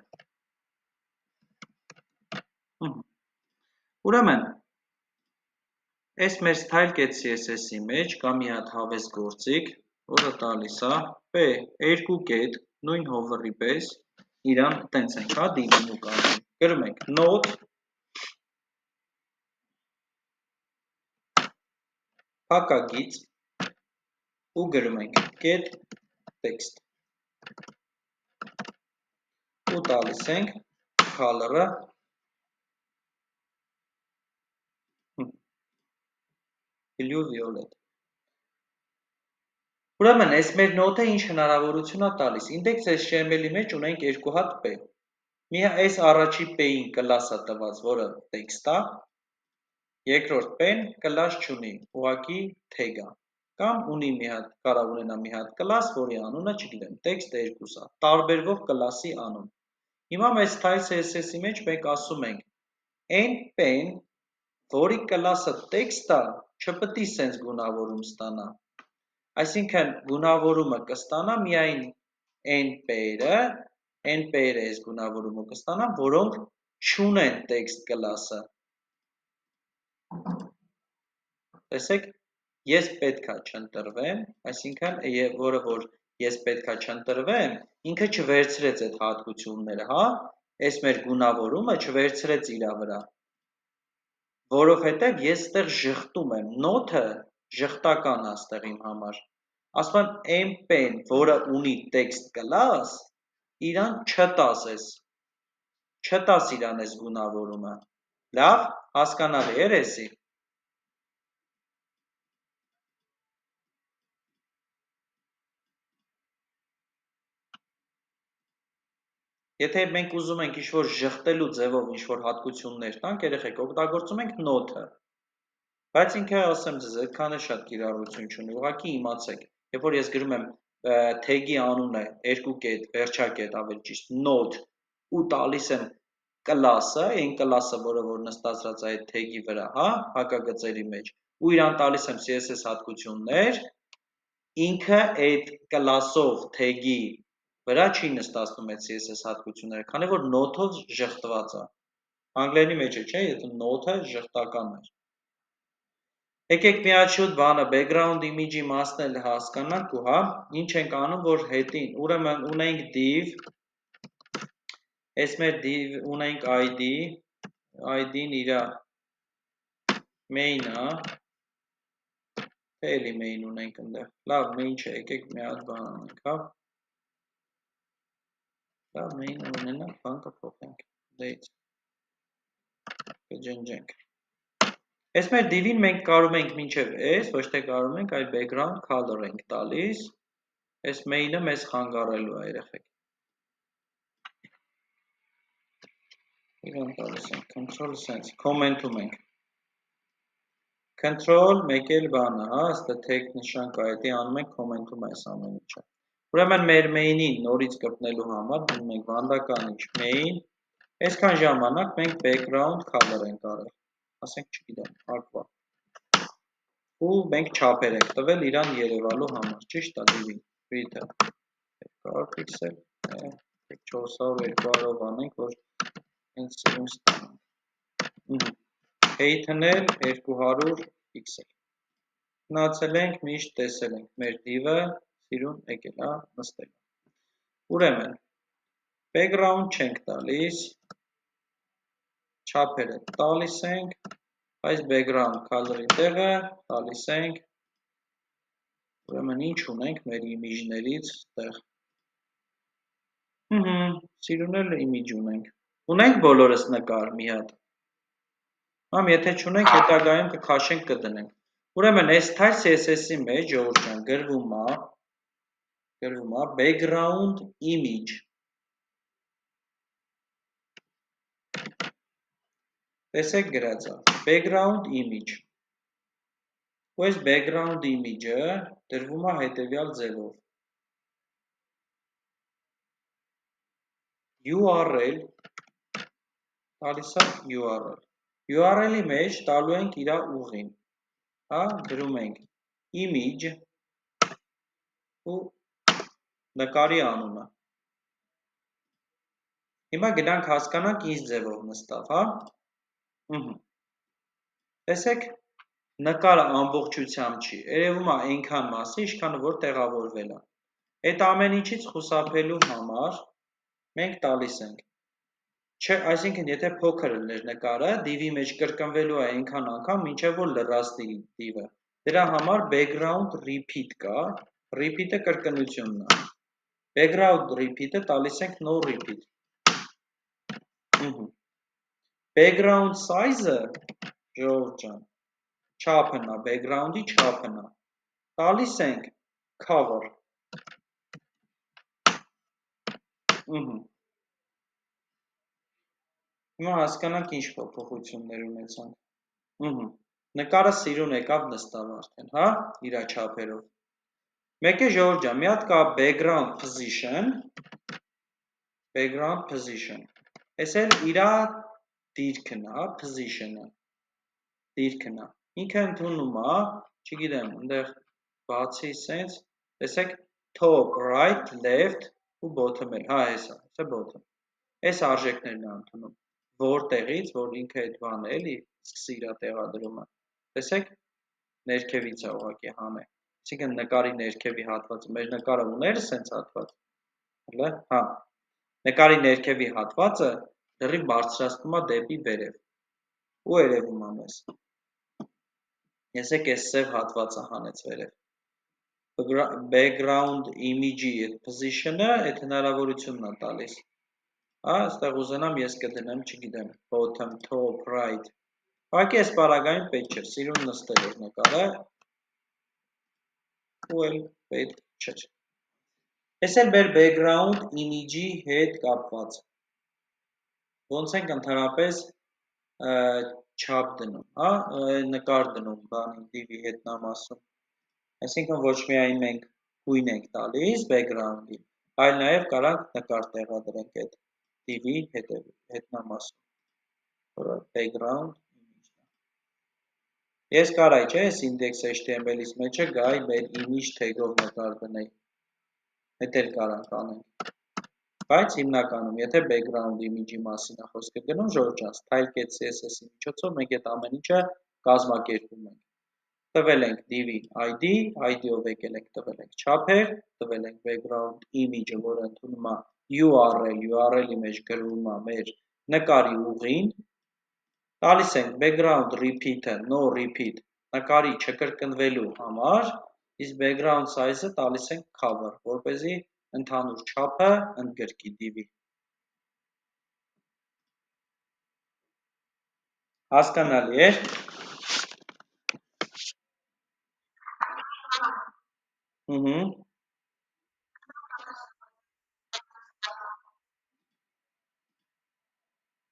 ուրեմն, այս մեր style.css-ի մեջ կա մի հատ հավես գործիք, որը տալիս է, P, երկու կետ, նույն hover-ի պես, իրան տենց ենք, դիմում ու կանցում, գրում ենք note, փակագիծ, ու գրում ենք get text, ու տալիս ենք color-ը, blue violet, ուրեմն, այս մեր նոթը ինչ հնարավորություն է տալիս, index.html-ի մեջ ունենք երկու հատ P, այս առաջի P-ին կլաս է տված, որը text է, երկրորդ P-ն կլաս չունի, ուղղակի tag է, Կամ ունի մի հատ, կարող ունենա մի հատ կլաս, որի անունը, չգիտեմ, տեքստ 2-ա, տարբերվող կլասի անուն։ Հիմա մեծ style CSS-ի մեջ մենք ասում ենք այն pen, որի կլասը տեքստա, չպետք է սենց գունավորում ստանա։ Այսինքն գունավորումը կստանա միայն այն pair-ը այս գունավորումը կստանա, որոնք չունեն տեքստ կլասը։ Տեսեք, ես պետքա չընտրվեմ, այսինքն որը որ ես պետքա չընտրվեմ, ինքը չվերցրեց այդ հատկությունները, հա, այս մեր գունավորումը չվերցրեց իրա վրա, որովհետև ես ստեղ ժխտում եմ, նոթը ժխտական է ստեղ իմ համար, ասում եմ pen, որը ունի տեքստ կլաս, իրան չտաս ես, չտաս իրան ես գունավորումը, լավ, հասկանալի էր էսի։ Եթե մենք ուզում ենք ինչ-որ ժխտելու ձևով ինչ-որ հատկություններ տանք, երեխեք, օգտագործում ենք նոթը, բայց ինքը ասեմ ձեզ, այդքան է շատ կիրառություն չունի, ուղղակի իմացեք, երբ որ ես գրում եմ թեգի անունը, երկու կետ, վերջակետ, ավելի ճիշտ, նոթ, ու տալիս եմ կլասը, այն կլասը, որը որ նստածրած է այդ թեգի վրա, հա, հակագծերի մեջ, ու իրան տալիս եմ CSS հատկություններ, ինքը այդ կլասով թեգի վրա չի նստածնում այդ CSS հատկությունները, քանի որ նոթով ժխտված է։ Անգլերենի մեջ է, չէ, եթե նոթը ժխտական էր։ Եկեք մի հատ շուտ բանը background image-ի մասն էլ հասկանանք ու հա, ինչ ենք անում, որ հետին, ուրեմն ունենք div, այս մեր div ունենք ID, ID-ն իրա main-ը, թե էլի main ունենք ընդեղ, լավ, main չէ, եկեք մի հատ բան անենք, հա։ Լավ, main-ը ունենանք, բան կփոխենք, date, կջնջենք։ Այս մեր div-ին մենք կարող ենք մինչև այս, ոչ թե կարող ենք, այլ background color ենք տալիս, այս main-ը մեզ խանգարելու է երեխեք։ Իրան տալիս ենք, control sense, comment-ում ենք։ Control, մեկ էլ բանը, հա, ստը tag նշան կա, հետի անում ենք comment-ում այս ամեն ինչը։ Ուրեմն մեր main-ին նորից կպնելու համար դնում ենք վանդականիչ main, այսքան ժամանակ մենք background color ենք արել, ասենք չգիտեմ, ակվա, ու մենք չափեր ենք տվել իրան երևալու համար, ճիշտ է div-ին, width-ը, 200 պիքսել, 400-200-ով անենք, որ հենց սիրուն ստանանք, height-ն էլ 200 պիքսել, գնացել ենք, միշտ տեսել ենք մեր div-ը, սիրուն եկել, հա, նստել։ Ուրեմն, background չենք տալիս, չափերը տալիս ենք, այս background color-ի տեղը տալիս ենք, ուրեմն ինչ ունենք մեր image-ներից տեղ։ Սիրուն էլ image ունենք։ Ունենք բոլորս նկար մի հատ։ Համ, եթե չունենք, հետագայում կքաշենք կդնենք։ Ուրեմն, այս style CSS-ի մեջ, ժողովուրդ, գրվում է background image։ Տեսեք գրած է, background image։ Ու այս background image-ը դրվում է հետևյալ ձևով։ URL, տալիս է URL։ URL-ի մեջ տալու ենք իրա ուղին, հա, գրում ենք image ու նկարի անունը։ Հիմա գնանք հասկանանք ինչ ձևով նստավ, հա։ Տեսեք, նկարը ամբողջությամբ չի, երևում է այնքան մասի, ինչքան որ տեղավորվել է։ Այդ ամեն ինչից խուսափելու համար մենք տալիս ենք։ Չէ, այսինքն եթե փոքր էր նկարը, div-ի մեջ կրկնվելու է այնքան անգամ, մինչև որ լրացնի div-ը։ Դրա համար background repeat կա, repeat-ը կրկնությունն է։ Background repeat-ը տալիս ենք no repeat։ Background size-ը, ժողովուրդ ջան, չափն է, background-ի չափն է։ Տալիս ենք cover։ Հիմա հասկանանք ինչ փոփոխություններ ունեցանք։ նկարը սիրուն եկավ նստավ արդեն, հա, իրա չափերով։ Մեկ է ժողովուրդ ջան, մի հատ կա background position, այս էլ իրա դիրքն է, position-ը, դիրքն է, ինքը ընդունում է, չգիտեմ, ընդեղ բացի սենց, տեսեք, top, right, left ու bottom էլ, հա, հեսա, հեսա bottom, այս արժեքներն է ընդունում, որտեղից, որ ինքը այդ բանը էլի, սկսի իրա տեղադրումը, տեսեք, ներքևից է ուղղակի համ է, այսինքն նկարի ներքևի հատվածը, մեր նկարը ուներ սենց հատված, հա, նկարի ներքևի հատվածը դեռի բարձրացնում է դեպի վերև, ու երևում է մեզ, եսեք այս սև հատվածը հանեց վերև, background image-ի այդ position-ը այդ հնարավորությունն է տալիս, հա, այստեղ ուզենամ ես կդնեմ, չգիտեմ, bottom, top, right, ուղղակի այս պարագային պետք չէր, սիրուն նստել էր նկարը, ու էլ պետք չէր։ Այս էլ մեր background image-ի հետ կապված, ոնց ենք ընդհանրապես չափ դնում, հա, նկար դնում բանի div-ի հետնամասում, այսինքն ոչ միայն մենք գույն ենք տալիս background-ի, այլ նաև կարանք նկար տեղադրենք այդ div-ի հետնամասում, որը background image-ն է։ Ես կարայի, չէ, ես index.html-ից մեջը գայի մեր image tag-ով նկար դնեի, հետ էլ կարանք անենք, բայց հիմնականում, եթե background image-ի մասին է խոսքը գնում, ժողովուրդ ջան, style.css-ի միջոցով մենք այդ ամեն ինչը կազմակերպում ենք, տվել ենք div-ի ID, ID-ով եկել ենք տվել ենք չափեր, տվել ենք background image-ը, որը ընդունում է URL, URL-ի մեջ գրվում է մեր նկարի ուղին, տալիս ենք background repeat-ը, no repeat, նկարի չկրկնվելու համար, իսկ background size-ը տալիս ենք cover, որպեսզի ընդհանուր չափը ընդգրկի div-ի։ Հասկանալի է։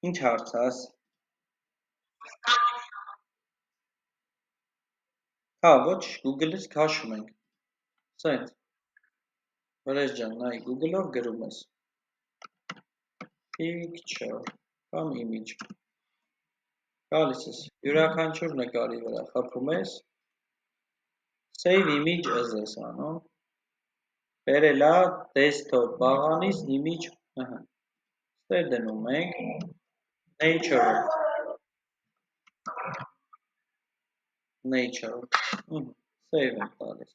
Ինչ հարց ես։ Հա, ոչ, Google-ից քաշում ենք։ Սենց։ Վրեժ ջան, նայ, Google-ով գրում ես։ Picture կամ image։ Գալիս ես, յուրաքանչյուր նկարի վրա խփում ես, save image as ես անում, բերելա desktop բաղանից image, ստեր դնում ենք, nature, save ենք տալիս,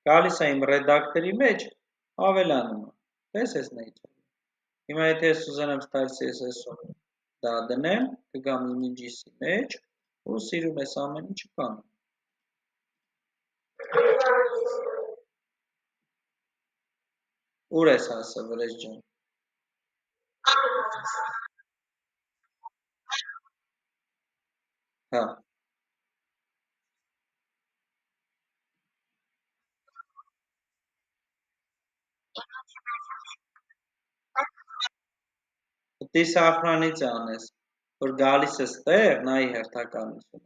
գալիս է իմ redactor-ի մեջ, ավելանում է, տես ես nature, հիմա եթե ես ուզենամ style CSS-ում դա դնեմ, կգամ image-ի մեջ, ու սիրում ես ամեն ինչը կանեմ։ Ուր ես հասը, վրեժ ջան։ Հա։ Պետք է սախրանից անես, որ գալիս ես տեղ, նայի հերթականությունը։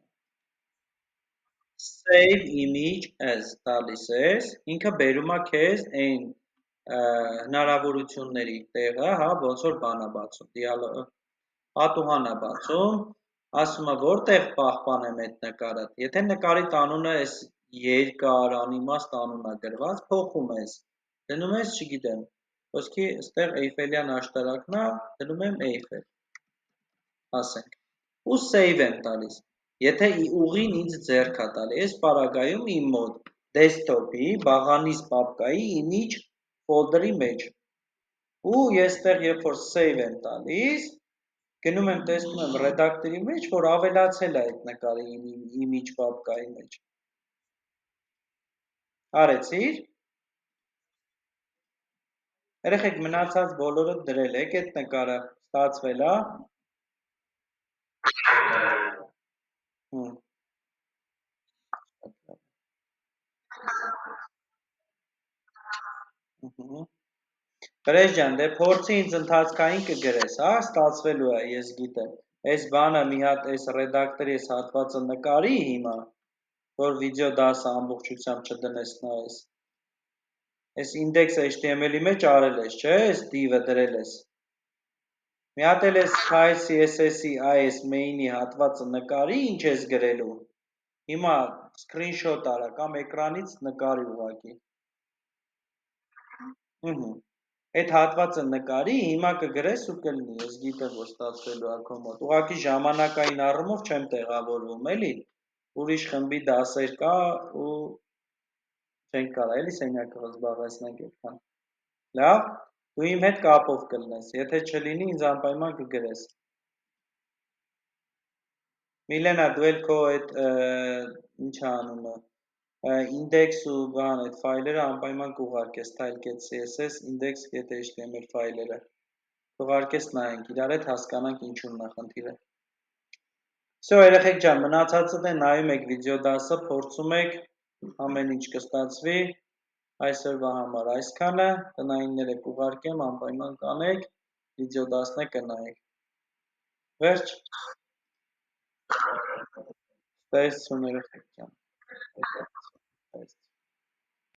Save image as տալիս ես, ինքը բերում է քեզ այն հնարավորությունների տեղը, հա, ոնց որ բան է բացում, պատուհան է բացում, ասում է որտեղ պահպանեմ այդ նկարը, եթե նկարի անունը այս երկար անիմաստ անուն է գրված, փոխում ես, դնում ես, չգիտեմ, ոսկի ստեղ Էյֆելյան աշտարակն է, դնում եմ Էյֆել, ասենք, ու save եմ տալիս, եթե ուղին ինձ ձեռք է տալի, այս պարագայում իմ մոտ desktop-ի, բաղանիս պապկայի image folder-ի մեջ, ու ես ստեղ երբ որ save եմ տալիս, գնում եմ տեսնում եմ redactor-ի մեջ, որ ավելացել է այդ նկարի image պապկայի մեջ, արեցիր, երեխեք մնացած բոլորը դրել եք այդ նկարը, ստացվել է, Վրեժ ջան, դե փորձի ինձ ընթացքային կգրես, հա, ստացվելու է, ես գիտեմ, այս բանը մի հատ այս ռեդակտորի այս հատվածը նկարի հիմա, որ վիդեո դասը ամբողջությամբ չդնես նայես։ Այս index.html-ի մեջ արել ես, չէ՞, այս div-ը դրել ես։ Մի հատ էլ այս file css-ի այս main-ի հատվածը նկարի, ինչ ես գրելու։ Հիմա screenshot արա կամ էկրանից նկարի ուղղակի։ Այդ հատվածը նկարի, հիմա կգրես ու կլինի, ես գիտեմ, որ ստացվելու է քո մոտ։ Ուղղակի ժամանակային առումով չեմ տեղավորվում, էլի։ Ուրիշ խմբի դասեր կա ու չենք կարա, էլի սենյակը զբաղեցնենք այդքան։ Լավ, դու իմ հետ կապով կլնես, եթե չլինի, ինձ անպայման կգրես։ Միլենա, դու էլ քո այդ ինչ անունը index ու բան այդ ֆայլերը անպայման կուղարկես style.css index.html ֆայլերը կուղարկես նայենք իրար հետ հասկանանք ինչումն է խնդիրը Всё երեխեք ջան մնացածը դե նայում եք վիդեո դասը փորձում եք ամեն ինչ կստացվի այսօրվա համար այսքանը տնայինները կուղարկեմ անպայման կանեք վիդեո դասն է կնայեք վերջ Տեսություն երեխեք ջան